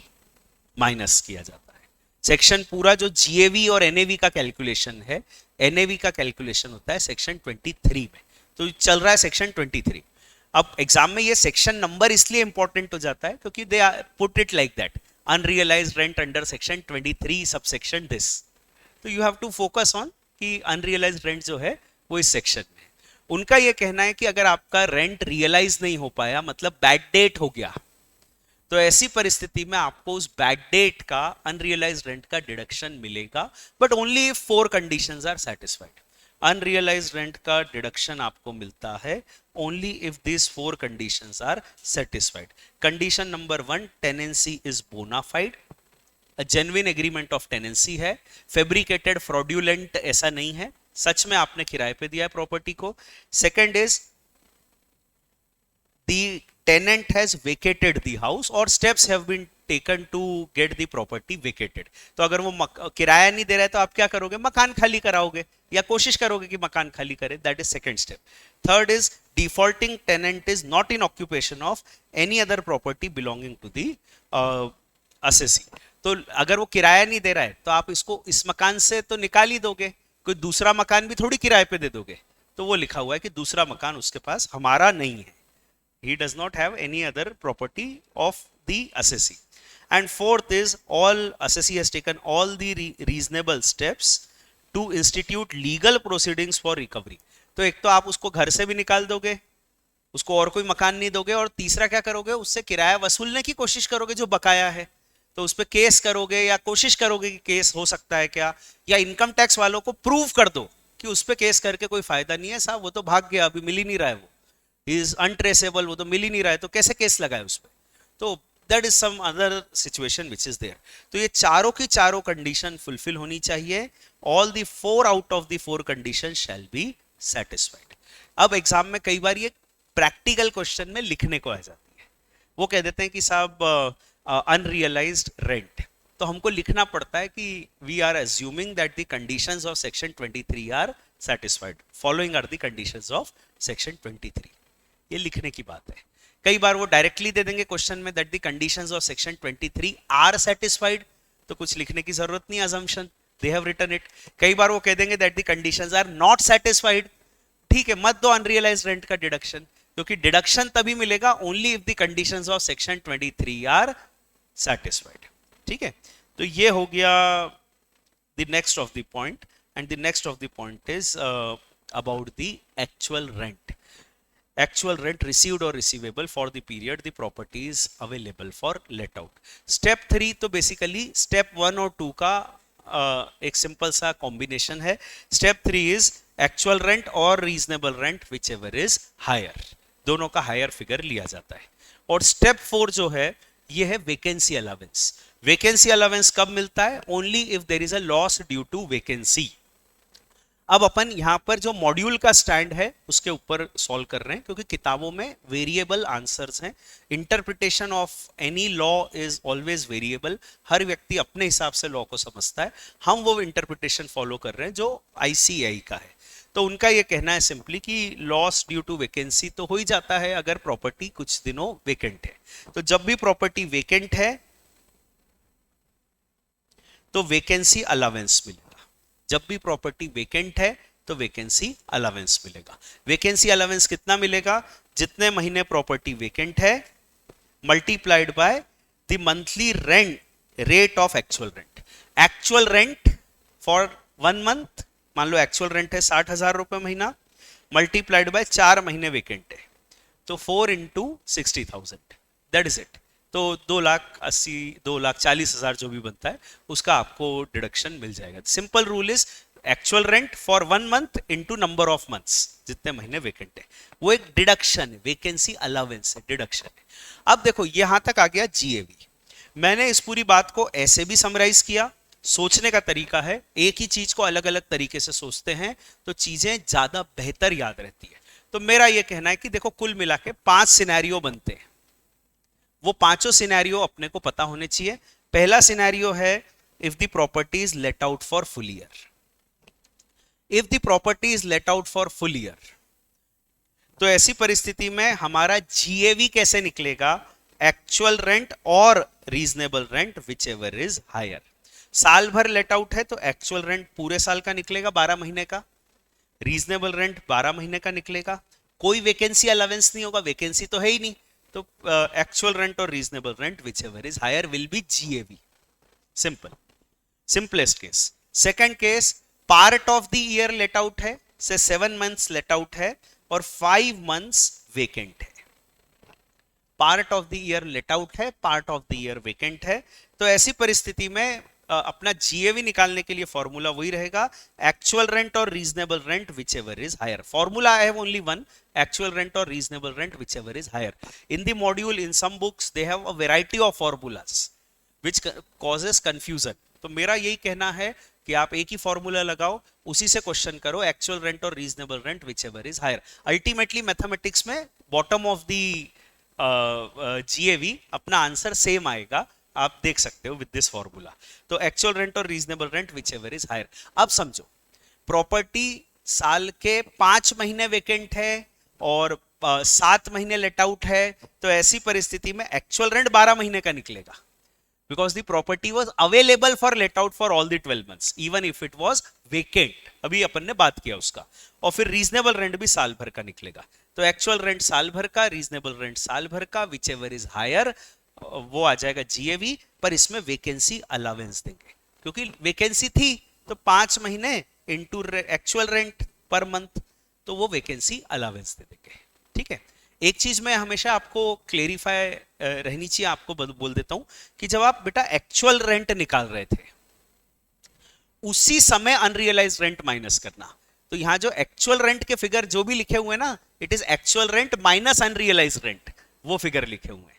minus किया जाता है। सेक्शन पूरा जो जीएवी और एनएवी का कैलकुलेशन है, एनएवी का कैलकुलेशन होता है सेक्शन 23 में, तो चल रहा है सेक्शन 23। अब एग्जाम में ये सेक्शन नंबर इसलिए इंपॉर्टेंट हो जाता है क्योंकि they put it like that, unrealised rent under section 23 subsection this. तो you have to focus on कि अनरियलाइज्ड रेंट जो है वो इस सेक्शन में। उनका ये कहना है कि अगर आपका रेंट रियलाइज नहीं हो पाया, मतलब बैड डेट हो गया, तो ऐसी परिस्थिति में आपको उस बैड डेट का अनरियलाइज्ड रेंट का डिडक्शन मिलेगा, but only if 4 conditions are satisfied. Unrealised rent का डिडक्शन आपको मिलता है only if this 4 conditions are satisfied. Condition number 1, tenancy is bona fide, genuine agreement of tenancy है, फैब्रिकेटेड फ्रॉड्यूलेंट ऐसा नहीं है, सच में आपने किराए पे दिया है प्रॉपर्टी को। Second is the tenant has vacated the house or steps have been taken to get the property vacated। तो अगर वो किराया नहीं दे रहा है तो आप क्या करोगे, मकान खाली कराओगे या कोशिश करोगे कि मकान खाली करे, that is second step. Third is defaulting tenant is not in occupation of any other property belonging to the assessee. तो अगर वो किराया नहीं दे रहा है तो आप इसको इस मकान से तो निकाल ही दोगे, कोई दूसरा मकान भी थोड़ी किराए पे दे दोगे। तो वो लिखा हुआ है कि दूसरा मकान उसके पास हमारा नहीं है, he does not have any other property of the assessee। And fourth is all assessee has taken all the reasonable steps to institute legal proceedings for recovery। तो एक तो आप उसको घर से भी निकाल दोगे, उसको और कोई मकान नहीं दोगे, और तीसरा क्या करोगे, उससे किराया वसूलने की कोशिश करोगे जो बकाया है, तो उस पर केस करोगे या कोशिश करोगे कि केस हो सकता है क्या, या इनकम टैक्स वालों को प्रूव कर दो कि उस पर केस करके कोई फायदा नहीं है साहब, वो तो भाग गया, अभी मिल ही नहीं रहा है, वो इज अनट्रेसेबल, वो तो मिल ही नहीं रहा है, तो कैसे केस लगाए उस पर। तो that is some other situation which is there. तो ये चारों की चारों कंडीशन फुलफिल होनी चाहिए, all the 4 out of the 4 condition shall be satisfied. अब एग्जाम में कई बार ये प्रैक्टिकल क्वेश्चन में लिखने को आ जाती है, वो कह देते हैं कि साहब अनरियलाइज्ड रेंट, तो हमको लिखना पड़ता है कि we are assuming that the conditions of section 23 are satisfied, following are the conditions of section 23। ये लिखने की बात है। कई बार वो डायरेक्टली दे देंगे क्वेश्चन में that the conditions of section 23 are satisfied, तो कुछ लिखने की जरूरत नहीं, assumption they have written it. कई बार वो कह देंगे that the conditions are not satisfied, ठीक है मत दो अनरियलाइज्ड रेंट का डिडक्शन, क्योंकि डिडक्शन तभी मिलेगा only if the conditions of section 23 are satisfied. ठीक है, तो ये हो गया the next of the point, and the next of the point is about the actual rent. Actual rent received or receivable for the period the property is available for let out। Step 3 तो basically step 1 और 2 का एक सिंपल सा कॉम्बिनेशन है। Step 3 is actual rent और reasonable rent whichever is higher, दोनों का हायर फिगर लिया जाता है। और Step 4 जो है ये है वैकेंसी अलाउंस। वैकेंसी अलाउंस कब मिलता है, only if there is a loss due to vacancy. अब अपन यहां पर जो मॉड्यूल का स्टैंड है उसके ऊपर सॉल्व कर रहे हैं, क्योंकि किताबों में वेरिएबल आंसर्स हैं। Interpretation of any law is always variable, हर व्यक्ति अपने हिसाब से लॉ को समझता है, हम वो इंटरप्रिटेशन फॉलो कर रहे हैं जो आईसीएआई का है। तो उनका ये कहना है सिंपली कि लॉस ड्यू टू वैकेंसी तो हो ही जाता है अगर प्रॉपर्टी कुछ दिनों वेकेंट है। तो जब भी प्रॉपर्टी वेकेंट है तो वैकेंसी अलाउंस मिलेगा, जब भी प्रॉपर्टी वेकेंट है तो वैकेंसी अलाउंस मिलेगा। वैकेंसी अलाउंस कितना मिलेगा, जितने महीने प्रॉपर्टी वेकेंट है multiplied by the monthly rent rate of actual rent. Actual rent for 1 month, मान लो एक्चुअल रेंट है 60,000 रुपए महीना, मल्टीप्लाइड बाय 4 महीने वेकेंट है, तो 4 इंटू 60,000, दैट इज इट। तो 2,80,000 2,40,000 जो भी बनता है उसका आपको डिडक्शन मिल जाएगा। Simple rule is actual rent for 1 month into number of months, जितने महीने वेकेंट है, वो एक डिडक्शन है, वैकेंसी अलाउंस है, डिडक्शन है। अब देखो यहां तक आ गया जीएवी। मैंने इस पूरी बात को ऐसे भी समराइज किया, सोचने का तरीका है, एक ही चीज को अलग अलग तरीके से सोचते हैं तो चीजें ज्यादा बेहतर याद रहती है। तो मेरा यह कहना है कि देखो कुल मिला के 5 सिनेरियो बनते हैं, वो पांचों सिनेरियो अपने को पता होने चाहिए। पहला सिनेरियो है if the property is let out for full year. If the property is let out for full year, तो ऐसी परिस्थिति में हमारा जीएवी कैसे निकलेगा? एक्चुअल रेंट और reasonable rent whichever is higher. साल भर लेट आउट है तो एक्चुअल रेंट पूरे साल का निकलेगा 12 महीने का, रीजनेबल रेंट 12 महीने का निकलेगा। कोई वैकेंसी अलाउंस नहीं होगा, वैकेंसी तो है ही नहीं, तो एक्चुअल रेंट और reasonable rent whichever is higher will be GAV. Simple, simplest case. Second case, part of the year let out है, से 7 मंथ्स लेट आउट है और 5 मंथ्स वेकेंट है। Part of the year let out है, part of the year vacant है, तो ऐसी परिस्थिति में अपना जीएवी निकालने के लिए फॉर्मूला वही रहेगा, एक्चुअल रेंट और reasonable rent whichever is higher. Formula I have only one, actual rent और reasonable rent whichever is higher. In the module in some books they have a variety of formulas which causes confusion. तो मेरा यही कहना है कि आप एक ही फॉर्मूला लगाओ, उसी से क्वेश्चन करो, एक्चुअल रेंट और reasonable rent whichever is higher. Ultimately mathematics में बॉटम ऑफ द जीएवी अपना आंसर सेम आएगा, आप देख सकते हो विद दिस फॉर्मूला। तो एक्चुअल रेंट और reasonable rent whichever is higher. अब समझो, प्रॉपर्टी साल के 5 महीने वेकेंट है और 7 महीने लेट आउट है, तो ऐसी परिस्थिति में एक्चुअल रेंट 12 महीने का निकलेगा, because the property was available for let out for all the 12 months even if it was vacant। अभी अपन ने बात किया उसका। और फिर रीजनेबल रेंट भी साल भर का निकलेगा, तो एक्चुअल रेंट साल भर का, रीजनेबल रेंट साल भर का, विच एवर इज हायर वो आ जाएगा जीएवी। पर इसमें वैकेंसी अलाउंस देंगे, क्योंकि वैकेंसी थी तो 5 महीने into actual rent per month, तो वो वैकेंसी अलाउंस दे देंगे। ठीक है, एक चीज मैं हमेशा आपको क्लेरिफाई रहनी चाहिए, आपको बोल देता हूं कि जब आप बेटा एक्चुअल रेंट निकाल रहे थे उसी समय अनरियलाइज्ड रेंट माइनस करना। तो यहां जो एक्चुअल रेंट के फिगर जो भी लिखे हुए हैं ना, it is actual rent minus unrealised rent, वो फिगर लिखे हुए हैं।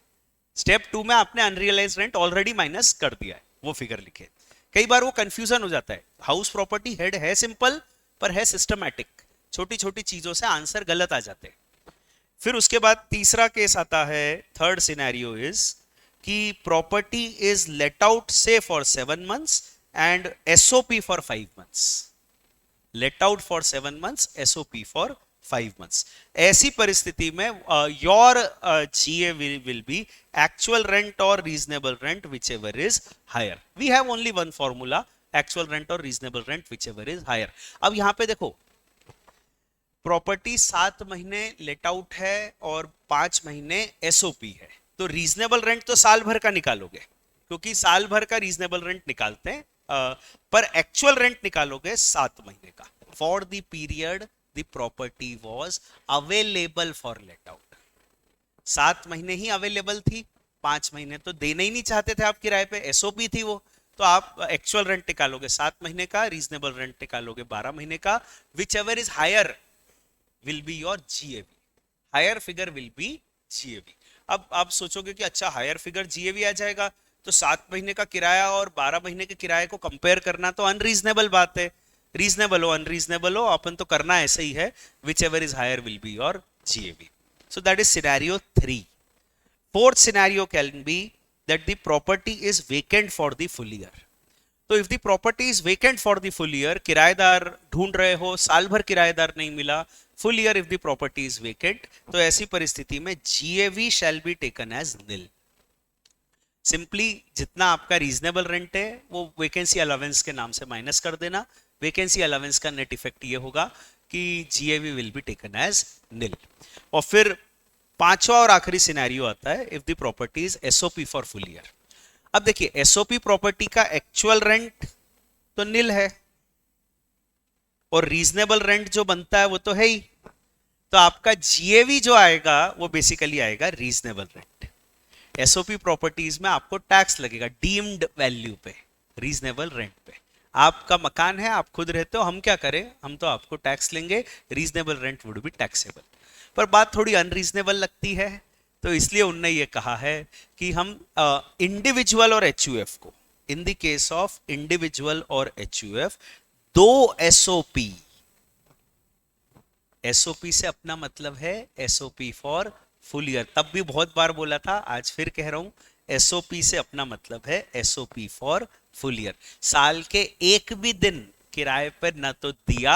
स्टेप 2 में आपने अनरियलाइज्ड रेंट ऑलरेडी माइनस कर दिया है, वो फिगर लिखे। कई बार वो कंफ्यूजन हो जाता है, हाउस प्रॉपर्टी हेड है सिंपल पर है सिस्टमैटिक, छोटी छोटी चीजों से आंसर गलत आ जाते हैं। फिर उसके बाद तीसरा केस आता है, थर्ड सिनेरियो इज कि property is let out say for 7 months and SOP for 5 months. Let out for 7 months, SOP for 5 months. ऐसी परिस्थिति में your GAV will be actual rent और reasonable rent whichever is higher. We have only one formula, actual rent और reasonable rent whichever is higher. अब यहां पे देखो, प्रॉपर्टी 7 महीने लेट आउट है और 5 महीने एसओपी है, तो रीजनेबल रेंट तो साल भर का निकालोगे, क्योंकि साल भर का रीजनेबल रेंट निकालते हैं, पर एक्चुअल रेंट निकालोगे 7 महीने का। For the period the property was available for let out. 7 महीने ही अवेलेबल थी, 5 महीने तो देने ही नहीं चाहते थे आप किराए पे, एसओपी थी वो, तो आप एक्चुअल रेंट निकालोगे 7 महीने का, रीजनेबल रेंट निकालोगे 12 महीने का, whichever is higher will be your GAV, higher figure will be GAV। अब आप सोचोगे कि अच्छा हायर फिगर GAV आ जाएगा, तो 7 महीने का किराया और 12 महीने के किराए को कंपेयर करना तो अनरीजनेबल बात है। रीजनेबल हो अनरीजनेबल हो, अपन तो करना ऐसे ही है, whichever is higher will be your GAV। So that is scenario 3। Fourth scenario can be that the property is vacant for the full year. तो if the property is vacant for the full year, किराएदार ढूंढ रहे हो, साल भर किराएदार नहीं मिला, full year if the property is vacant, तो ऐसी परिस्थिति में GAV shall be taken as nil. Simply जितना आपका रीजनेबल रेंट है वो वैकेंसी अलाउंस के नाम से माइनस कर देना। वैकेंसी अलाउंस का नेट इफेक्ट ये होगा कि GAV will be taken as nil. और फिर पांचवा और आखिरी सिनेरियो आता है if the property is SOP for full year. अब देखिए, एसओपी प्रॉपर्टी का एक्चुअल रेंट तो निल है और रीजनेबल रेंट जो बनता है वो तो है ही, तो आपका जीएवी जो आएगा वो बेसिकली आएगा रीजनेबल रेंट। एसओपी प्रॉपर्टीज में आपको टैक्स लगेगा डीम्ड वैल्यू पे, रीजनेबल रेंट पे। आपका मकान है, आप खुद रहते हो, हम क्या करें, हम तो आपको टैक्स लेंगे, reasonable rent would be taxable. पर बात थोड़ी अनरीजनेबल लगती है, तो इसलिए उनने ये कहा है कि हम इंडिविजुअल और एचयूएफ को, in the case of individual और एचयूएफ, दो एसओपी, एसओपी से अपना मतलब है एसओपी फॉर फुल ईयर, तब भी बहुत बार बोला था, आज फिर कह रहा हूं, एसओपी से अपना मतलब है एसओपी फॉर फुल ईयर। साल के एक भी दिन किराए पर न तो दिया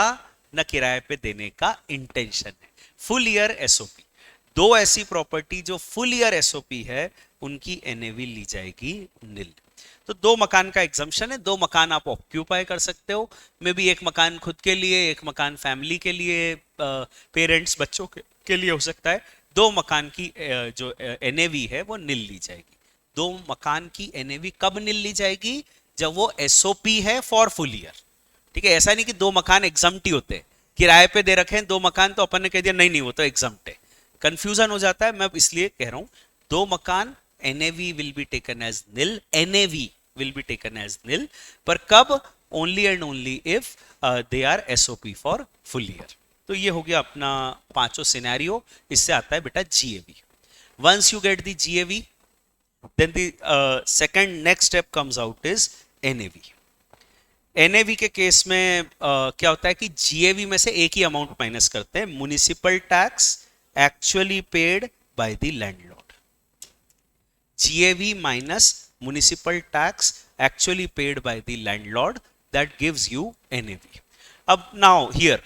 न किराए पे देने का इंटेंशन है, फुल ईयर एसओपी। दो ऐसी प्रॉपर्टी जो फुल ईयर एसओपी है, उनकी एनएवी ली जाएगी निल। तो दो मकान का एग्जम्पशन है, दो मकान आप ऑक्यूपाई कर सकते हो, मे बी एक मकान खुद के लिए, एक मकान फैमिली के लिए, पेरेंट्स बच्चों के लिए हो सकता है। दो मकान की जो एनएवी है वो निल ली जाएगी। दो मकान की एनएवी कब निल ली जाएगी? जब वो एसओपी है फॉर फुल ईयर। ठीक है, ऐसा नहीं कि दो मकान एग्जम्प्ट ही होते हैं, किराए पे दे रखे हैं दो मकान तो अपन ने कह दिया नहीं नहीं वो तो एग्जम्प्ट है, कंफ्यूजन हो जाता है। मैं इसलिए कह रहा हूं दो मकान NAV will be taken as nil, NAV will be taken as nil, पर कब? Only and only if they are SOP for full year। तो ये हो गया अपना पांचों सिनेरियो। इससे आता है बेटा GAV। Once you get the GAV, then the second next step comes out is NAV। NAV के केस में क्या होता है कि GAV में से एक ही अमाउंट माइनस करते हैं, municipal tax actually paid by the landlord. GAV minus municipal tax actually paid by the landlord, that gives you NAV। अब now here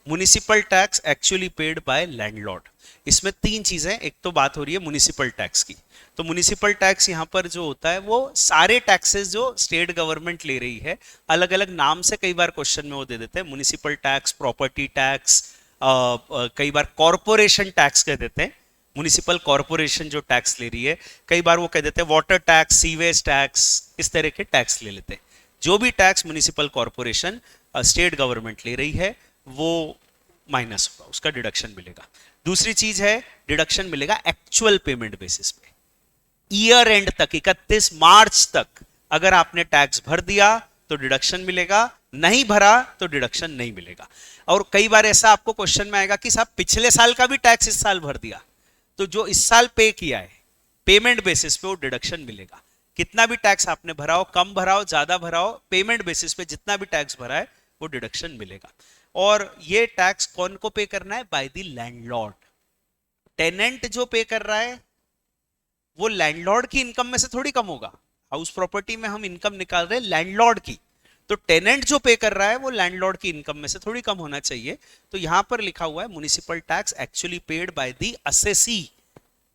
municipal tax actually paid by landlord, इसमें तीन चीजें, एक तो बात हो रही है म्युनिसिपल टैक्स की। तो म्युनिसिपल टैक्स यहाँ पर जो होता है वो सारे टैक्सेस जो स्टेट गवर्नमेंट ले रही है, अलग अलग नाम से कई बार क्वेश्चन में वो दे देते हैं, म्युनिसिपल टैक्स, प्रॉपर्टी टैक्स, कई बार कॉरपोरेशन टैक्स कह देते हैं, म्युनिसिपल कॉरपोरेशन जो टैक्स ले रही है, कई बार वो कह देते हैं वाटर टैक्स, सीवेज टैक्स, इस तरह के टैक्स ले लेते हैं। जो भी tax municipal corporation state government ले रही है वो माइनस होगा, उसका डिडक्शन मिलेगा। दूसरी चीज है डिडक्शन मिलेगा एक्चुअल पेमेंट बेसिस पे, ईयर एंड तक 31 मार्च तक अगर आपने टैक्स भर दिया तो डिडक्शन मिलेगा, नहीं भरा तो डिडक्शन नहीं मिलेगा। और कई बार ऐसा आपको क्वेश्चन में आएगा कि साहब पिछले साल का भी टैक्स इस साल भर दिया, तो जो इस साल पे किया है पेमेंट बेसिस पे वो डिडक्शन मिलेगा। कितना भी टैक्स आपने भरा हो, कम भरा हो, ज्यादा भरा हो, पेमेंट बेसिस पे जितना भी टैक्स भरा है वो डिडक्शन मिलेगा। और ये टैक्स कौन को पे करना है? By the landlord. टेनेंट जो पे कर रहा है वो लैंडलॉर्ड की इनकम में से थोड़ी कम होगा। हाउस प्रॉपर्टी में हम इनकम निकाल रहे हैं लैंडलॉर्ड की, तो टेनेंट जो पे कर रहा है वो लैंडलॉर्ड की इनकम में से थोड़ी कम होना चाहिए। तो यहां पर लिखा हुआ है municipal tax actually paid by the assessee,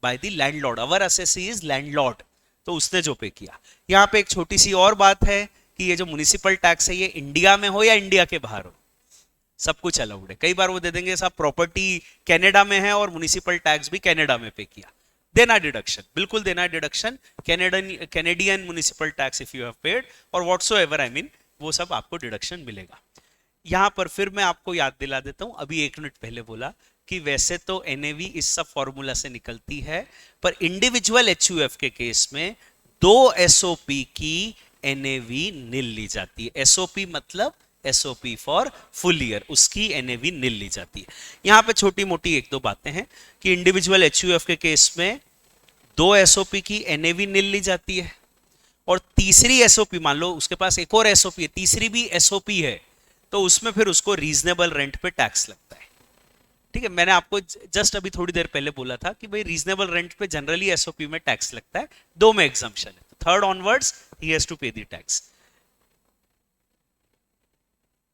by the landlord. Our assessee is landlord, तो उसने जो पे किया। यहां पे एक छोटी सी और बात है कि ये जो म्युनिसिपल टैक्स है ये इंडिया में हो या इंडिया के बाहर हो, सब कुछ अलाउड है। कई बार वो दे देंगे साहब प्रॉपर्टी कनाडा में है और म्युनिसिपल टैक्स भी कनाडा में पे किया, देना डिडक्शन, बिल्कुल देना deduction. Canadian municipal tax if you have paid और व्हाटसोएवर, आई मीन, वो सब आपको डिडक्शन मिलेगा। यहां पर फिर मैं आपको याद दिला देता हूं, अभी एक मिनट पहले बोला कि वैसे तो एनएवी इस सब फॉर्मूला से निकलती है, पर इंडिविजुअल एचयूएफ के केस में दो एसओपी की एनएवी निल ली जाती है। एसओपी मतलब एसओपी फॉर फुल ईयर, उसकी एनएवी निल ली जाती है। यहां पे छोटी मोटी एक दो बातें हैं कि इंडिविजुअल एचयूएफ के केस में दो एसओपी की एनएवी निल ली जाती है, और तीसरी एसओपी, मान लो उसके पास एक और एसओपी है, तीसरी भी एसओपी है, तो उसमें फिर उसको रीजनेबल रेंट पे टैक्स लगता है। ठीक है, मैंने आपको जस्ट अभी थोड़ी देर पहले बोला था कि भाई रीजनेबल रेंट पे जनरली एसओपी में टैक्स लगता है, दो में एग्जम्पशन है, तो थर्ड ऑनवर्ड्स ही has to pay the tax.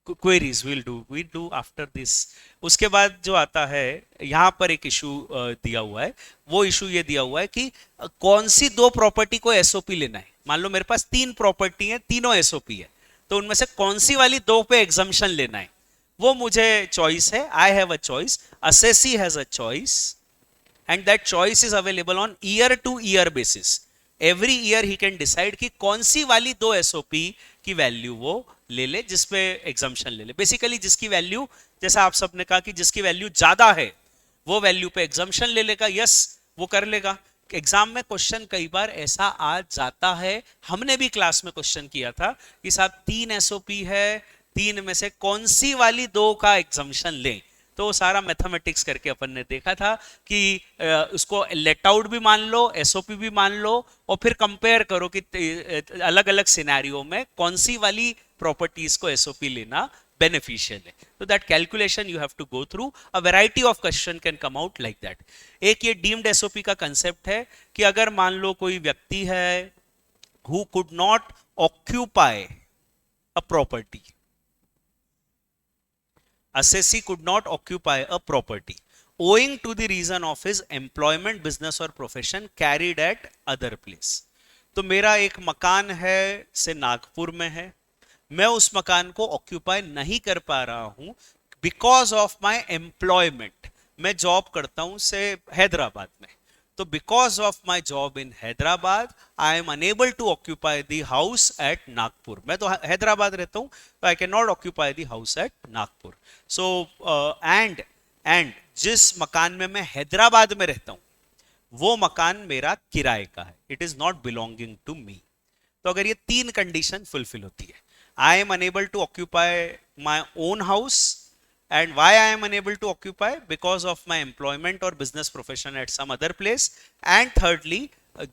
Queries will do after this. उसके बाद जो आता है यहां पर एक इशू दिया हुआ है, वो इशू ये दिया हुआ है कि कौन सी दो प्रॉपर्टी को एसओपी लेना है। मान लो मेरे पास तीन प्रॉपर्टी है, तीनों एसओपी है, तो उनमें से कौन सी वाली दो पे एग्जम्पशन लेना है, वो मुझे चॉइस है। I have a choice, assessee has a choice, and that choice is available on year to year basis. Every year he can decide कि कौन सी वाली दो एसओपी की वैल्यू वो ले ले, जिसपे एग्जम्पशन ले ले। बेसिकली जिसकी वैल्यू, जैसा आप सबने कहा कि जिसकी वैल्यू ज्यादा है वो वैल्यू पे एग्जम्पशन ले लेगा, यस वो कर लेगा। एग्जाम में क्वेश्चन कई बार ऐसा आ जाता है, हमने भी क्लास में क्वेश्चन किया था कि साहब 3 एसओपी है, 3 में से कौन सी वाली 2 का एग्जम्पशन लें। तो वो सारा मैथमेटिक्स करके अपन ने देखा था कि उसको लेट आउट भी मान लो, एसओपी भी मान लो, और फिर कंपेयर करो कि अलग अलग सिनेरियो में कौन सी वाली प्रॉपर्टीज को एसओपी लेना बेनिफिशियल है। तो that calculation you have to go through, a variety of question can come out like that. एक ये डीम्ड एसओपी का कंसेप्ट है कि अगर मान लो कोई व्यक्ति है who could not occupy a property, assessee could not occupy a property owing to the reason of his employment, business or profession carried at other place। तो मेरा एक मकान है से नागपुर में है, मैं उस मकान को ऑक्यूपाई नहीं कर पा रहा हूं बिकॉज ऑफ माय एम्प्लॉयमेंट। मैं जॉब करता हूं से हैदराबाद में, तो because of my job in Hyderabad I am unable to occupy the house at Nagpur. मैं तो हैदराबाद रहता हूं, तो I can not occupy the house at Nagpur. So and जिस मकान में मैं हैदराबाद में रहता हूं वो मकान मेरा किराए का है, it is not belonging to me. तो अगर ये 3 कंडीशन फुलफिल होती है, I am unable to occupy my own house, and why I am unable to occupy because of my employment or business profession at some other place, and thirdly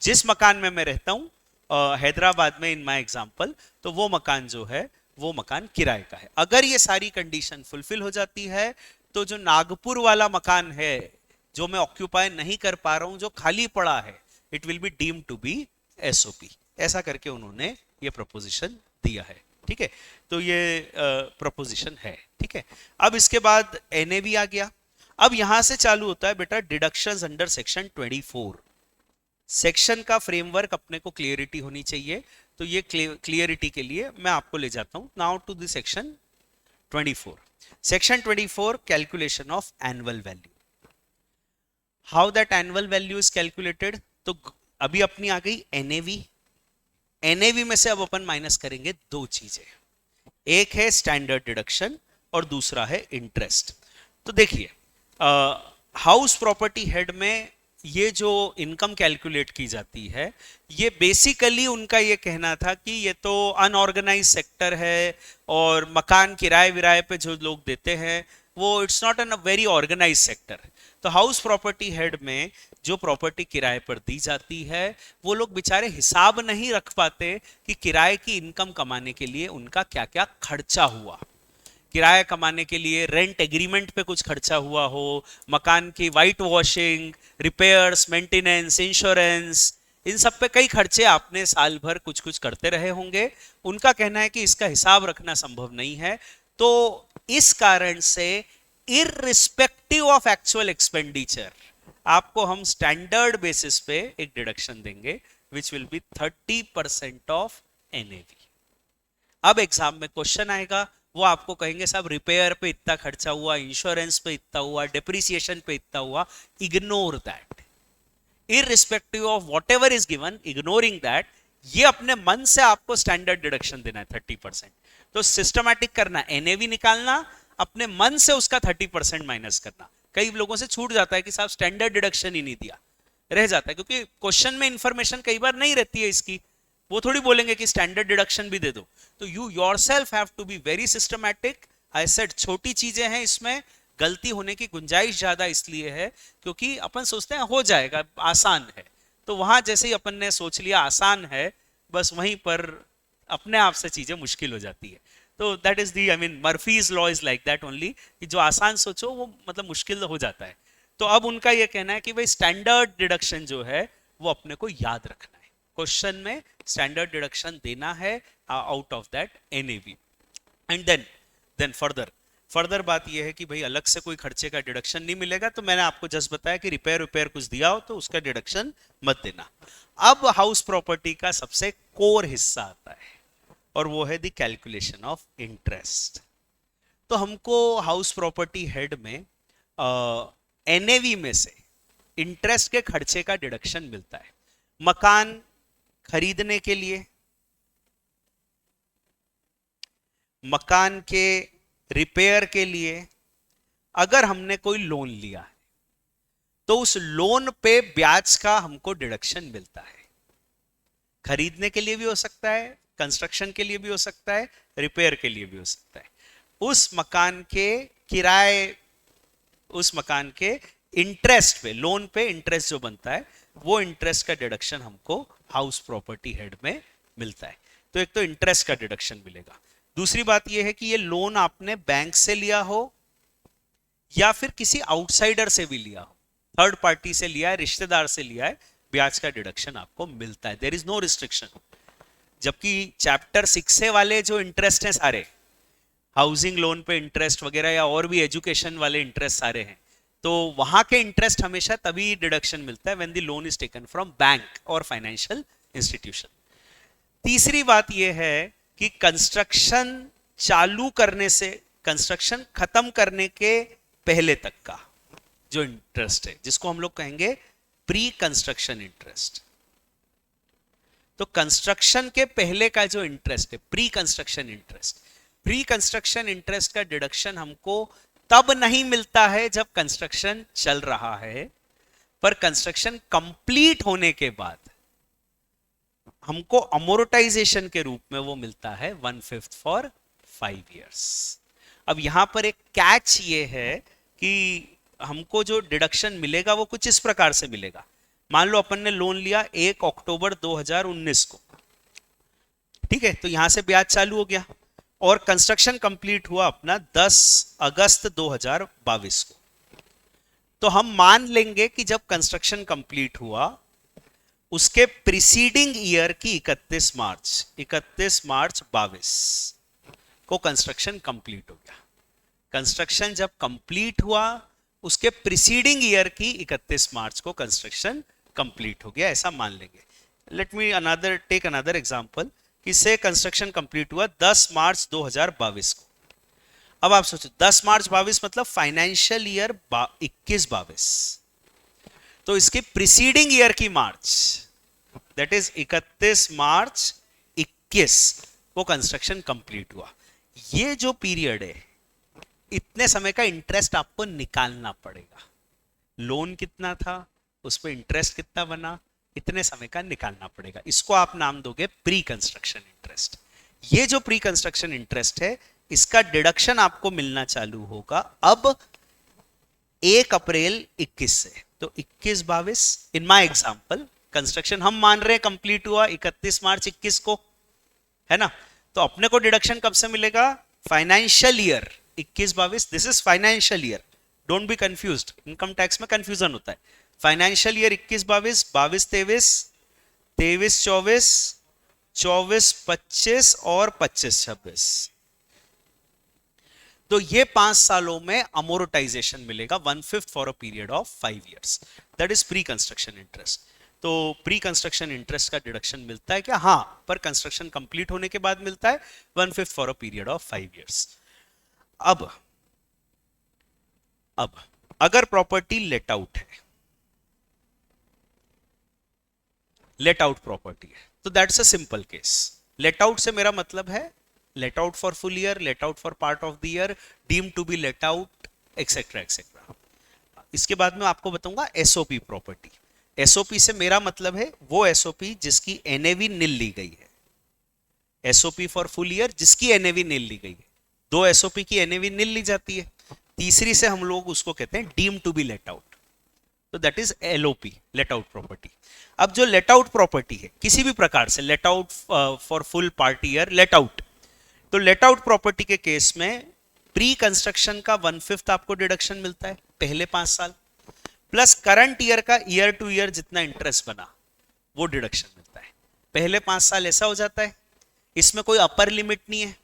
जिस मकान में मैं रहता हूं हैदराबाद में इन माय एग्जांपल, तो वो मकान जो है वो मकान किराए का है। अगर ये सारी कंडीशन फुलफिल हो जाती है तो जो नागपुर वाला मकान है जो मैं ऑक्यूपाई नहीं कर पा रहा हूं, जो खाली पड़ा है, it will be deemed to be SOP. ऐसा करके उन्होंने ये प्रपोजिशन दिया है, ठीक है। तो ये प्रपोजिशन है, ठीक है। अब इसके बाद एनएवी आ गया। अब यहां से चालू होता है बेटा डिडक्शंस अंडर सेक्शन 24। सेक्शन का फ्रेमवर्क अपने को क्लियरिटी होनी चाहिए, तो ये क्लियरिटी के लिए मैं आपको ले जाता हूं now to the section 24। Section 24 calculation of annual value. How that annual value is calculated, तो अभी अपनी आ गई एनएवी। एनएवी में से अब अपन माइनस करेंगे 2 चीजें, एक है स्टैंडर्ड डिडक्शन और दूसरा है इंटरेस्ट। तो देखिए हाउस प्रॉपर्टी हेड में ये जो इनकम कैलकुलेट की जाती है, ये बेसिकली उनका ये कहना था कि ये तो अनऑर्गेनाइज सेक्टर है और मकान किराए विराए पे जो लोग देते हैं वो it's not an a very organise sector. तो हाउस प्रॉपर्टी हेड में जो प्रॉपर्टी किराए पर दी जाती है वो लोग बेचारे हिसाब नहीं रख पाते कि किराए की इनकम कमाने के लिए उनका क्या क्या खर्चा हुआ। किराया कमाने के लिए रेंट एग्रीमेंट पे कुछ खर्चा हुआ हो, मकान की white washing, repairs, maintenance, insurance, इन सब पे कई खर्चे आपने साल भर कुछ कुछ करते रहे होंगे। उनका कहना है कि इसका हिसाब रखना संभव नहीं है। तो इस कारण से इररिस्पेक्टिव ऑफ एक्चुअल एक्सपेंडिचर आपको हम स्टैंडर्ड बेसिस पे एक डिडक्शन देंगे which will be 30% of NAV. अब एग्जाम में क्वेश्चन आएगा, वो आपको कहेंगे साहब रिपेयर पे इतना खर्चा हुआ, इंश्योरेंस पे इतना हुआ, डेप्रिसिएशन पे इतना हुआ। Ignore that, irrespective of whatever is given, ignoring that, ये अपने मन से आपको स्टैंडर्ड डिडक्शन देना है 30%। तो सिस्टमैटिक करना, एनएवी निकालना, अपने मन से उसका 30% माइनस करना। कई लोगों से छूट जाता है कि साहब स्टैंडर्ड डिडक्शन ही नहीं दिया, रह जाता है क्योंकि क्वेश्चन में इंफॉर्मेशन कई बार नहीं रहती है इसकी। वो थोड़ी बोलेंगे कि स्टैंडर्ड डिडक्शन भी दे दो। तो you yourself have to be very systematic. I said छोटी चीजें हैं, इसमें गलती होने की गुंजाइश ज्यादा इसलिए है क्योंकि अपन सोचते हैं हो जाएगा, आसान है। तो वहां जैसे ही अपन ने सोच लिया आसान है, बस वहीं पर अपने आप से चीजें मुश्किल हो जाती है। तो that is the, I mean Murphy's law is like that only, कि जो आसान सोचो वो मतलब मुश्किल हो जाता है। तो अब उनका ये कहना है कि भाई स्टैंडर्ड डिडक्शन जो है वो अपने को याद रखना है, क्वेश्चन में स्टैंडर्ड डिडक्शन देना है out of that NAV. And then further बात यह है कि भाई अलग से कोई खर्चे का डिडक्शन नहीं मिलेगा। तो मैंने आपको जस्ट बताया कि रिपेयर कुछ दिया हो तो उसका डिडक्शन मत देना। अब हाउस प्रॉपर्टी का सबसे कोर हिस्सा आता है और वो है द कैलकुलेशन ऑफ इंटरेस्ट। तो हमको हाउस प्रॉपर्टी हेड में एनएवी में से इंटरेस्ट के खर्चे का डिडक्शन मिलता है। मकान खरीदने के लिए, मकान के रिपेयर के लिए, अगर हमने कोई लोन लिया है, तो उस लोन पे ब्याज का हमको डिडक्शन मिलता है। खरीदने के लिए भी हो सकता है, कंस्ट्रक्शन के लिए भी हो सकता है, रिपेयर के लिए भी हो सकता है। उस मकान के किराए, उस मकान के इंटरेस्ट पे, लोन पे इंटरेस्ट जो बनता है, वो इंटरेस्ट का डिडक्शन हमको हाउस प्रॉपर्टी हेड में मिलता है। तो एक तो इंटरेस्ट का डिडक्शन मिलेगा। दूसरी बात यह है कि ये लोन आपने बैंक से लिया हो या फिर किसी आउटसाइडर से भी लिया हो, थर्ड पार्टी से लिया है, रिश्तेदार से लिया है, ब्याज का डिडक्शन आपको मिलता है। There is no restriction. जबकि चैप्टर 6 वाले जो इंटरेस्ट हैं सारे, हाउसिंग लोन पे इंटरेस्ट वगैरह या और भी एजुकेशन वाले इंटरेस्ट सारे हैं, तो वहां के इंटरेस्ट हमेशा तभी डिडक्शन मिलता है when the loan is taken from bank और फाइनेंशियल इंस्टीट्यूशन। तीसरी बात यह है कि कंस्ट्रक्शन चालू करने से कंस्ट्रक्शन खत्म करने के पहले तक का जो इंटरेस्ट है, जिसको हम लोग कहेंगे प्री कंस्ट्रक्शन इंटरेस्ट। तो कंस्ट्रक्शन के पहले का जो इंटरेस्ट है, pre construction interest, pre construction interest का डिडक्शन हमको तब नहीं मिलता है जब कंस्ट्रक्शन चल रहा है, पर कंस्ट्रक्शन कंप्लीट होने के बाद हमको अमोर्टाइजेशन के रूप में वो मिलता है 1/5 फॉर 5 years। अब यहां पर एक कैच ये है कि हमको जो डिडक्शन मिलेगा वो कुछ इस प्रकार से मिलेगा। मान लो अपन ने लोन लिया 1 अक्टूबर 2019 को, ठीक है, तो यहां से ब्याज चालू हो गया और कंस्ट्रक्शन कंप्लीट हुआ अपना 10 अगस्त 2022 को। तो हम मान लेंगे कि जब कंस्ट्रक्शन कंप्लीट हुआ उसके प्रीसीडिंग ईयर की 31 मार्च 22 को कंस्ट्रक्शन कंप्लीट हो गया। कंस्ट्रक्शन जब कंप्लीट हुआ उसके प्रीसीडिंग ईयर की 31 मार्च को कंस्ट्रक्शन कंप्लीट हो गया, ऐसा मान लेंगे। Let me take another example कि से कंस्ट्रक्शन कंप्लीट हुआ 10 मार्च 2022 को। अब आप सोचो 10 मार्च 22 मतलब फाइनेंशियल ईयर 21-22, तो इसके प्रीसीडिंग ईयर की मार्च, दैट इज 31 मार्च 21 वो कंस्ट्रक्शन कंप्लीट हुआ। ये जो पीरियड है, इतने समय का इंटरेस्ट आपको निकालना पड़ेगा। लोन कितना था, उस पर इंटरेस्ट कितना बना, इतने समय का निकालना पड़ेगा। इसको आप नाम दोगे प्री कंस्ट्रक्शन इंटरेस्ट। ये जो प्री कंस्ट्रक्शन इंटरेस्ट है, इसका डिडक्शन आपको मिलना चालू होगा अब 1 अप्रैल 21 से। तो 21-22 इन माय एग्जांपल कंस्ट्रक्शन हम मान रहे हैं कंप्लीट हुआ 31 मार्च 21 को, है ना। तो अपने को डिडक्शन कब से मिलेगा, financial year 21-22, this is financial year, don't be confused, income tax में कंफ्यूजन होता है। फाइनेंशियल ईयर 21-22, 22-23, 23-24, 24-25 और 25-26। तो ये 5 सालों में अमोर्टाइजेशन मिलेगा 1/5 for a period of 5 years, that is pre construction interest. तो प्री कंस्ट्रक्शन इंटरेस्ट का डिडक्शन मिलता है क्या, हाँ, पर कंस्ट्रक्शन कंप्लीट होने के बाद मिलता है 1/5 for a period of 5 years। अब अगर प्रॉपर्टी लेट आउट है, लेट आउट प्रॉपर्टी है, तो that's a simple case. Let out से मेरा मतलब है let out for full year, let out for part of the year, deem to be let out, etcetera etcetera. इसके बाद में आपको बताऊंगा एसओपी प्रॉपर्टी। एसओपी से मेरा मतलब है वो एसओपी जिसकी एनएवी नील ली गई है। एसओपी फॉर फुल ईयर जिसकी एनएवी नील ली गई है। 2 एसओपी की एनएवी नील ली जाती है, तीसरी से हम लोग उसको कहते हैं deem to be let out, तो that is LOP, let out property. अब जो लेट आउट प्रॉपर्टी है किसी भी प्रकार से, late out for full part year let out, तो लेट आउट प्रॉपर्टी के केस में प्री कंस्ट्रक्शन का 1/5 आपको डिडक्शन मिलता है पहले 5 साल, प्लस करंट ईयर का ईयर टू ईयर जितना इंटरेस्ट बना वो डिडक्शन मिलता है पहले 5 साल। ऐसा हो जाता है, इसमें कोई अपर लिमिट नहीं है,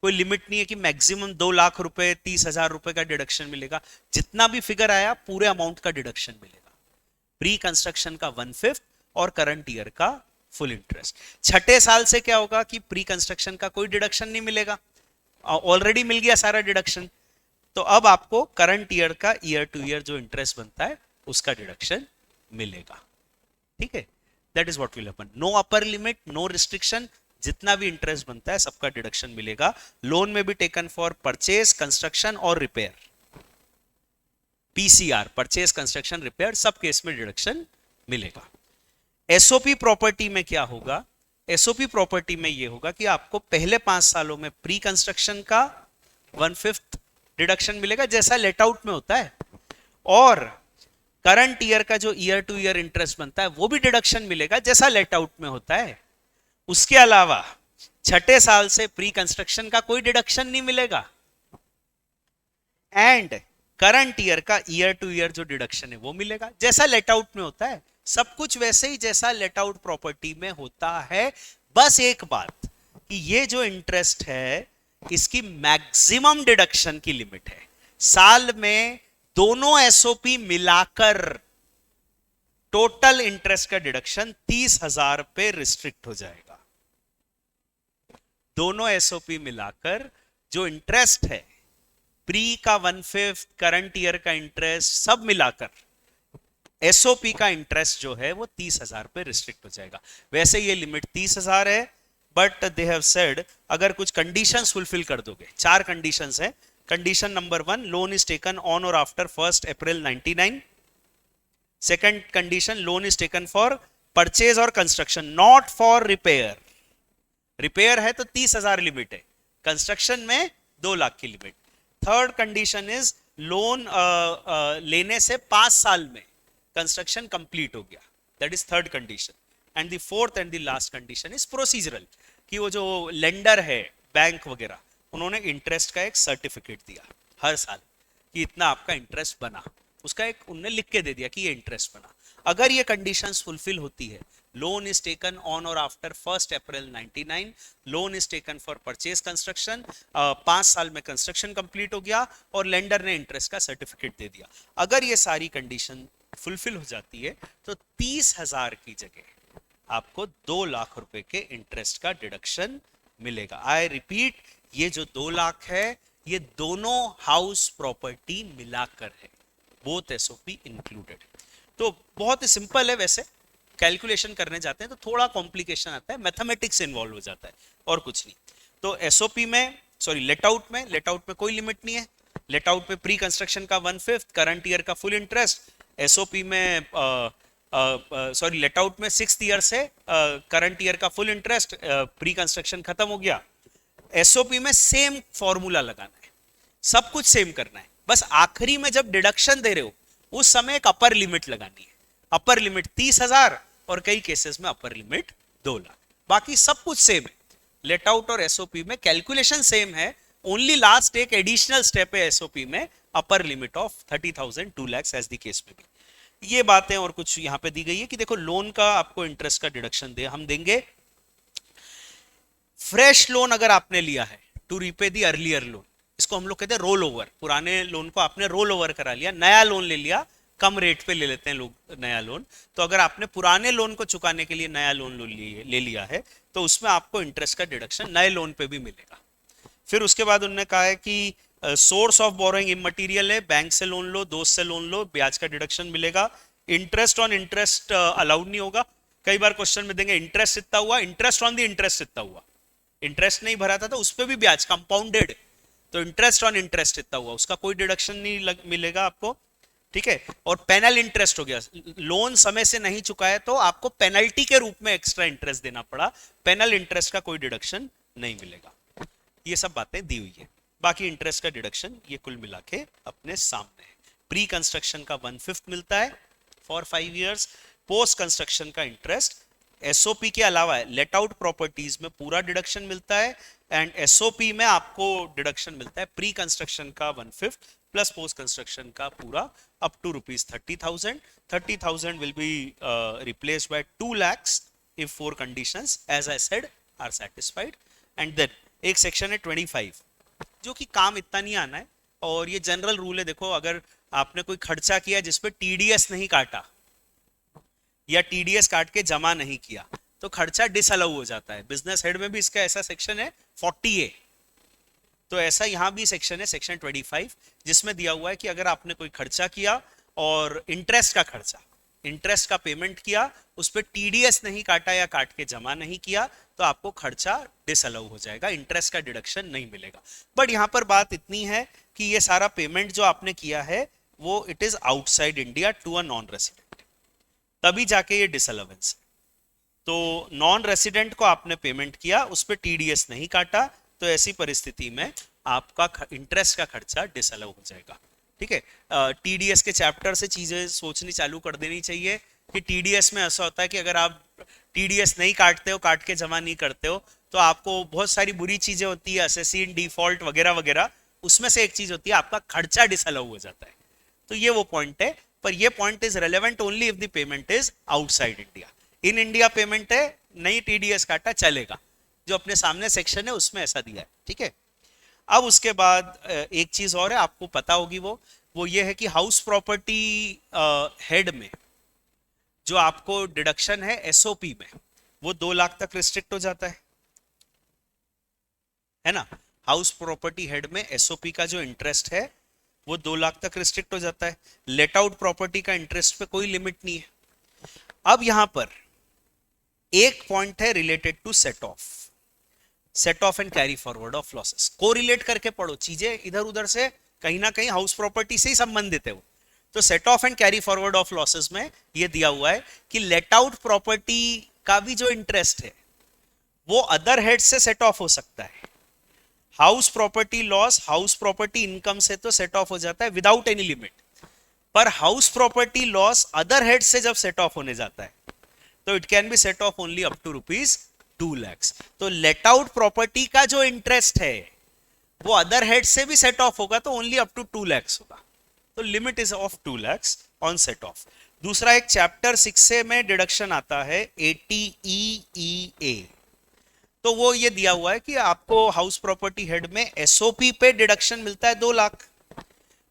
कोई लिमिट नहीं है कि मैक्सिमम 2 लाख रुपए 30,000 रुपए का डिडक्शन मिलेगा। जितना भी फिगर आया पूरे अमाउंट का डिडक्शन मिलेगा। प्री कंस्ट्रक्शन का 1/5 और करंट ईयर का फुल इंटरेस्ट। छठे साल से क्या होगा कि प्री कंस्ट्रक्शन का कोई डिडक्शन नहीं मिलेगा, ऑलरेडी मिल गया सारा डिडक्शन। तो अब आपको करंट ईयर का ईयर टू ईयर जो इंटरेस्ट बनता है उसका डिडक्शन मिलेगा, ठीक है। That is what will happen, no upper limit, no restriction, जितना भी इंटरेस्ट बनता है सबका डिडक्शन मिलेगा। लोन में भी टेकन फॉर परचेज, कंस्ट्रक्शन और repair, PCR, purchase construction repair, सब केस में डिडक्शन मिलेगा। एसओपी प्रॉपर्टी में क्या होगा? एसओपी प्रॉपर्टी में ये होगा कि आपको पहले 5 सालों में प्री कंस्ट्रक्शन का 1/5 डिडक्शन मिलेगा जैसा लेट आउट में होता है, और करंट ईयर का जो ईयर टू ईयर इंटरेस्ट बनता है वो भी डिडक्शन मिलेगा जैसा लेट आउट में होता है। उसके अलावा छठे साल से प्री कंस्ट्रक्शन का कोई डिडक्शन नहीं मिलेगा, एंड करंट ईयर का ईयर टू ईयर जो डिडक्शन है वो मिलेगा जैसा लेट आउट में होता है। सब कुछ वैसे ही जैसा लेट आउट प्रॉपर्टी में होता है। बस एक बात कि ये जो इंटरेस्ट है इसकी मैक्सिमम डिडक्शन की लिमिट है। साल में दोनों एसओपी मिलाकर टोटल इंटरेस्ट का डिडक्शन 30,000 पे रिस्ट्रिक्ट हो जाएगा। दोनों एसओपी मिलाकर जो इंटरेस्ट है, प्री का 1/5, करंट ईयर का इंटरेस्ट, सब मिलाकर एसओपी का इंटरेस्ट जो है वो 30,000 पे रिस्ट्रिक्ट हो जाएगा। वैसे ये लिमिट 30,000 है, बट दे हैव सेड अगर कुछ कंडीशंस फुलफिल कर दोगे, 4 कंडीशंस है। Condition number 1, loan is taken on or after 1 April 99। Second condition, loan is taken for purchase or construction, not for repair. Repair है तो 30,000 लिमिट है, कंस्ट्रक्शन में 2 लाख की limit. Third condition is loan लेने से 5 साल में कंस्ट्रक्शन कंप्लीट हो गया, that is third condition. And the fourth and the last condition is procedural, कि वो जो लेंडर है बैंक वगैरह, उन्होंने इंटरेस्ट का एक सर्टिफिकेट दिया हर साल कि इतना आपका इंटरेस्ट बना, उसका एक उन्होंने लिख के दे दिया कि ये इंटरेस्ट बना। अगर ये कंडीशंस फुलफिल होती है, loan is taken on or after 1 April 99, loan is taken for purchase construction, 5 साल में कंस्ट्रक्शन कंप्लीट हो गया और लेंडर ने इंटरेस्ट का सर्टिफिकेट दे दिया, अगर ये सारी कंडीशन फुलफिल हो जाती है तो 30,000 की जगह आपको 2 लाख रुपए के इंटरेस्ट का डिडक्शन मिलेगा। आई रिपीट, ये जो 2 लाख है ये दोनों हाउस प्रॉपर्टी मिलाकर है, बोथ एसओपी इंक्लूडेड। तो बहुत ही सिंपल है, वैसे कैलकुलेशन करने जाते हैं तो थोड़ा कॉम्प्लिकेशन आता है, मैथमेटिक्स इन्वॉल्व हो जाता है और कुछ नहीं। तो एसओपी में, सॉरी लेट आउट में कोई लिमिट नहीं है। लेट आउट में प्री कंस्ट्रक्शन का 1/5, करंट ईयर का फुल इंटरेस्ट। एसओपी में सॉरी लेट आउट में 6th ईयर से करंट ईयर का फुल इंटरेस्ट, प्री कंस्ट्रक्शन खत्म हो गया। एसओपी में सेम फॉर्मूला लगाना है, सब कुछ सेम करना है, बस आखिरी में जब डिडक्शन दे रहे हो उस समय एक अपर लिमिट लगानी है। अपर लिमिट 30,000 और कई केसेस में अपर लिमिट 2 लाख। बाकी सब कुछ सेम है, लेट आउट और एसओपी में कैलकुलेशन सेम है, ओनली लास्ट एक एडिशनल स्टेप है एसओपी में, upper limit of 30,000, 2 lakh as the case में भी। ये बातें और कुछ यहां पे दी गई है कि देखो लोन का आपको इंटरेस्ट का डिडक्शन हम देंगे। फ्रेश लोन अगर आपने लिया है to repay the earlier loan, इसको हम लोग कहते हैं रोल ओवर। पुराने लोन को आपने रोल ओवर करा लिया, नया लोन ले लिया, कम रेट पे ले लेते हैं लोग नया लोन। तो अगर आपने पुराने लोन को चुकाने के लिए नया लोन ले लिया है तो उसमें आपको इंटरेस्ट का डिडक्शन नए लोन पे भी मिलेगा। फिर उसके बाद उन्होंने कहा है कि सोर्स ऑफ बोरोइंग इमटेरियल है, बैंक से लोन लो, दोस्त से लोन लो, ब्याज का डिडक्शन मिलेगा। इंटरेस्ट ऑन इंटरेस्ट अलाउड नहीं होगा। कई बार क्वेश्चन में देंगे इंटरेस्ट इतना हुआ, इंटरेस्ट ऑन द इंटरेस्ट इतना हुआ, इंटरेस्ट नहीं भरा था तो उस पर भी ब्याज कंपाउंडेड, तो इंटरेस्ट ऑन इंटरेस्ट इतना हुआ, उसका कोई डिडक्शन नहीं मिलेगा आपको, ठीक है। और पेनल इंटरेस्ट हो गया, लोन समय से नहीं चुकाया तो आपको पेनल्टी के रूप में एक्स्ट्रा इंटरेस्ट देना पड़ा, पेनल इंटरेस्ट का कोई डिडक्शन नहीं मिलेगा। ये सब बातें दी हुई है। बाकी इंटरेस्ट का डिडक्शन ये कुल मिला के अपने सामने है। प्री कंस्ट्रक्शन का 1/5 मिलता है फॉर 5 इयर्स, पोस्ट कंस्ट्रक्शन का इंटरेस्ट एसओपी के अलावा है, लेट आउट प्रॉपर्टीज में पूरा डिडक्शन मिलता है, एंड एसओपी में आपको डिडक्शन मिलता है प्री कंस्ट्रक्शन का 1/5 प्लस पोस्ट कंस्ट्रक्शन का पूरा up to ₹30,000। 30,000 will be replaced by 2 lakhs if 4 conditions as I said are satisfied। And then एक सेक्शन है 25 जो कि काम इतना नहीं आना है, और ये जनरल रूल है। देखो अगर आपने कोई खर्चा किया जिसपे टीडीएस नहीं काटा या टीडीएस काट के जमा नहीं किया तो खर्चा डिसअलाउ हो जाता है। बिजनेस हेड में भी इसका ऐसा सेक्शन है 40A, तो ऐसा यहां भी सेक्शन है सेक्शन 25 जिसमें दिया हुआ है कि अगर आपने कोई खर्चा किया और इंटरेस्ट का खर्चा, इंटरेस्ट का पेमेंट किया, उस पर टीडीएस नहीं काटा या काट के जमा नहीं किया तो आपको खर्चा डिसअलाउ हो जाएगा, इंटरेस्ट का डिडक्शन नहीं मिलेगा। बट यहां पर बात इतनी है कि ये सारा पेमेंट जो आपने किया है वो it is outside India to a non resident, तभी जाके ये डिसअलावेंस है। तो नॉन रेसिडेंट को आपने पेमेंट किया, उस पर टीडीएस नहीं काटा, तो ऐसी परिस्थिति में आपका इंटरेस्ट का खर्चा डिसअलाउ हो जाएगा। ठीक है, टीडीएस के चैप्टर से चीजें सोचनी चालू कर देनी चाहिए कि टीडीएस में ऐसा होता है कि अगर आप टीडीएस नहीं काटते हो, काट के जमा नहीं करते हो, तो आपको बहुत सारी बुरी चीजें होती है, असेसिन डिफॉल्ट वगैरह वगैरह, उसमें से एक चीज होती है आपका खर्चा डिसअलाउ हो जाता है। तो ये वो पॉइंट है, पर ये point is relevant only if the payment is outside India. In India payment है, नहीं टीडीएस काटा चलेगा, जो अपने सामने सेक्शन है उसमें ऐसा दिया है। ठीक है, अब उसके बाद एक चीज और है, आपको पता होगी, वो ये है कि हाउस प्रॉपर्टी हेड में जो आपको डिडक्शन है एसओपी में, वो 2 लाख तक रिस्ट्रिक्ट हो जाता है ना। हाउस प्रॉपर्टी हेड में एसओपी का जो इंटरेस्ट है वो 2 लाख तक रिस्ट्रिक्ट हो जाता है। लेट आउट प्रॉपर्टी का इंटरेस्ट पे कोई लिमिट नहीं है। अब यहां पर एक पॉइंट है related to set off and carry forward of losses. Correlate करके पढ़ो, चीजें इधर उधर से कहीं ना कहीं हाउस प्रॉपर्टी से ही संबंधित है वो। तो set off and carry forward of losses में ये दिया हुआ है कि लेट आउट प्रॉपर्टी का भी जो इंटरेस्ट है वो अदर हेड से सेट ऑफ हो सकता है। House property loss house property income से तो सेट ऑफ हो जाता है विदाउट एनी लिमिट, पर house property loss other head से जब सेट ऑफ होने जाता है तो it can be set off only up to ₹2 lakh. तो लेट आउट प्रॉपर्टी का जो इंटरेस्ट है वो अदर हेड से भी सेट ऑफ होगा तो ओनली अप टू 2 लाख होगा। तो limit is of 2 lakhs on set of. दूसरा एक चैप्टर 6 से में डिडक्शन आता है 80EEA। तो वो ये दिया हुआ है कि आपको हाउस प्रॉपर्टी हेड में एसओपी पे डिडक्शन मिलता है 2 लाख,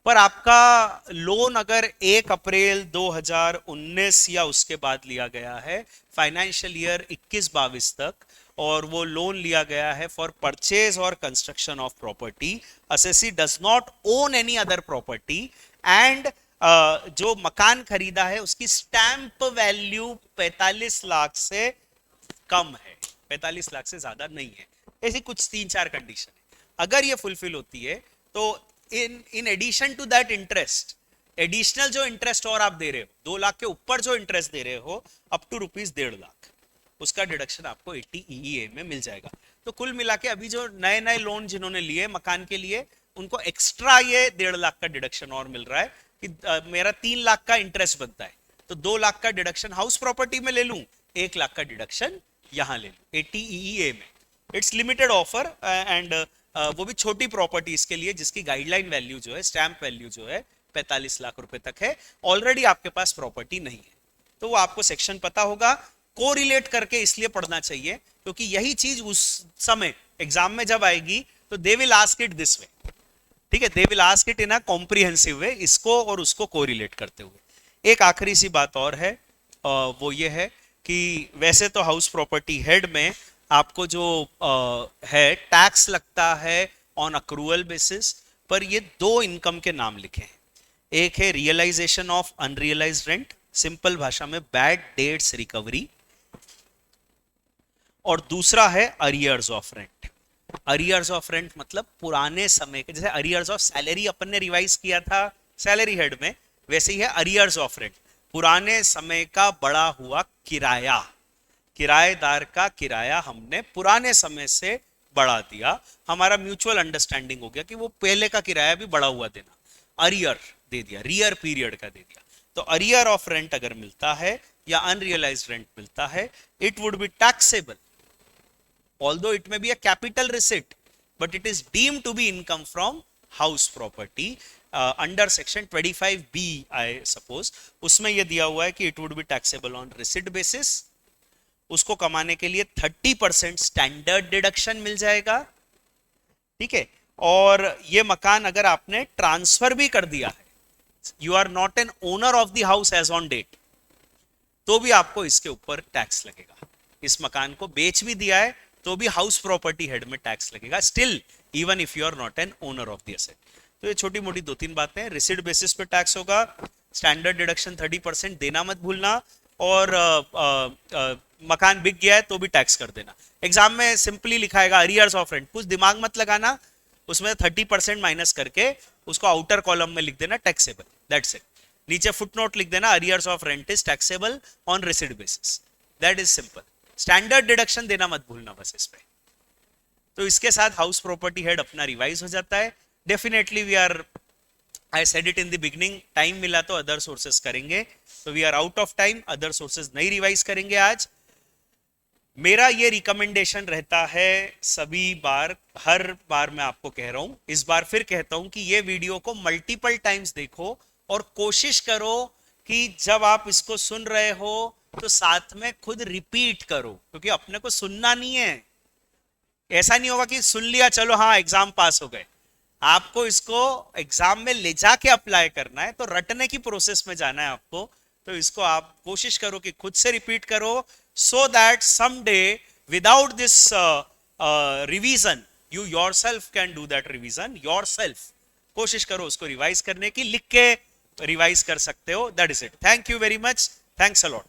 पर आपका लोन अगर 1 अप्रैल 2019 या उसके बाद लिया गया है, फाइनेंशियल ईयर 21-22 तक, और वो लोन लिया गया है for purchase or construction of property, assessee does not own any other property, and जो मकान खरीदा है उसकी स्टैंप वैल्यू 45 लाख से कम है, 45 लाख से ज्यादा नहीं है। ऐसी कुछ 3-4 कंडीशन है, अगर ये फुलफिल होती है तो in addition to that interest, additional जो इंटरेस्ट और आप दे रहे हो 2 लाख के ऊपर जो इंटरेस्ट दे रहे हो अप टू ₹1.5 लाख, उसका डिडक्शन आपको 80EEA में मिल जाएगा। तो कुल मिला के अभी जो नए नए लोन जिन्होंने लिए मकान के लिए, उनको एक्स्ट्रा ये 1.5 लाख का डिडक्शन और मिल रहा है कि मेरा 3 लाख का इंटरेस्ट बनता है तो 2 लाख का डिडक्शन हाउस प्रॉपर्टी में ले लूं, 1 लाख का डिडक्शन यहां ले लूं 80EEA में। इट्स लिमिटेड ऑफर एंड वो भी छोटी प्रॉपर्टीज के लिए जिसकी गाइडलाइन वैल्यू जो है, स्टैंप वैल्यू जो है 45 लाख रुपए तक है। ऑलरेडी आपके पास प्रॉपर्टी नहीं है तो वो आपको सेक्शन पता होगा। कोरिलेट करके इसलिए पढ़ना चाहिए क्योंकि यही चीज उस समय एग्जाम में जब आएगी तो they will ask it this way. ठीक है, they will ask it in a comprehensive way, इसको और उसको कोरिलेट करते हुए। एक आखिरी सी बात और है, वो ये है कि वैसे तो हाउस प्रॉपर्टी हेड में आपको जो है टैक्स लगता है ऑन अक्रूवल बेसिस, पर ये 2 इनकम के नाम लिखे हैं। एक है realisation of unrealised rent, simple भाषा में बैड डेट्स रिकवरी, और दूसरा है arrears of rent. Arrears of rent मतलब पुराने समय के, जैसे अरियर्स ऑफ सैलरी अपन ने रिवाइज किया था सैलरी हेड में, वैसे ही है अरियर्स ऑफ रेंट, पुराने समय का बढ़ा हुआ किराया, किराएदार का किराया हमने पुराने समय से बढ़ा दिया, हमारा म्यूचुअल अंडरस्टैंडिंग हो गया कि वो पहले का किराया भी बढ़ा हुआ देना, अरियर दे दिया, रियर पीरियड का दे दिया। तो अरियर ऑफ रेंट अगर मिलता है या अनरियलाइज्ड रेंट मिलता है, it would be taxable although it may be a capital receipt but it is deemed to be income from house property under section 25B I suppose। उसमें ये दिया हुआ है कि it would be taxable on receipt basis, उसको कमाने के लिए 30% स्टैंडर्ड डिडक्शन मिल जाएगा। ठीक है, और ये मकान अगर आपने ट्रांसफर भी कर दिया है, you are not an owner of the house as on date, तो भी आपको इसके ऊपर टैक्स लगेगा। इस मकान को बेच भी दिया है तो भी हाउस प्रॉपर्टी हेड में टैक्स लगेगा still, even if you are not an owner of the asset. तो ये छोटी मोटी 2-3 बातें, रिसीट बेसिस पे टैक्स होगा, स्टैंडर्ड डिडक्शन 30% देना मत भूलना, और मकान बिक गया है तो भी टैक्स कर देना। एग्जाम में सिंपली लिखाएगा अरियर्स ऑफ रेंट, कुछ दिमाग मत लगाना, उसमें 30% माइनस करके उसको आउटर कॉलम में लिख देना टैक्सेबल, दैट्स इट। नीचे फुटनोट लिख देना arrears of rent is taxable on receipt basis, that is simple. Standard deduction देना मत भूलना बस इस पे। तो इसके साथ हाउस प्रॉपर्टी हेड अपना रिवाइज हो जाता है। Definitely we are, I said it in the beginning, time मिला तो अदर सोर्सेस करेंगे, तो we are out of time, other sources नहीं रिवाइज करेंगे आज। मेरा ये रिकमेंडेशन रहता है सभी बार, हर बार मैं आपको कह रहा हूं, इस बार फिर कहता हूं कि ये वीडियो को मल्टीपल टाइम्स देखो और कोशिश करो कि जब आप इसको सुन रहे हो तो साथ में खुद रिपीट करो, क्योंकि अपने को सुनना नहीं है। ऐसा नहीं होगा कि सुन लिया चलो हाँ एग्जाम पास हो गए, आपको इसको एग्जाम में ले जाके अप्लाई करना है, तो रटने की प्रोसेस में जाना है आपको। तो इसको आप कोशिश करो कि खुद से रिपीट करो, so that someday without this revision you yourself can do that revision yourself. कोशिश करो उसको रिवाइज करने की, लिख के रिवाइज कर सकते हो, that is it. Thank you very much, thanks a lot.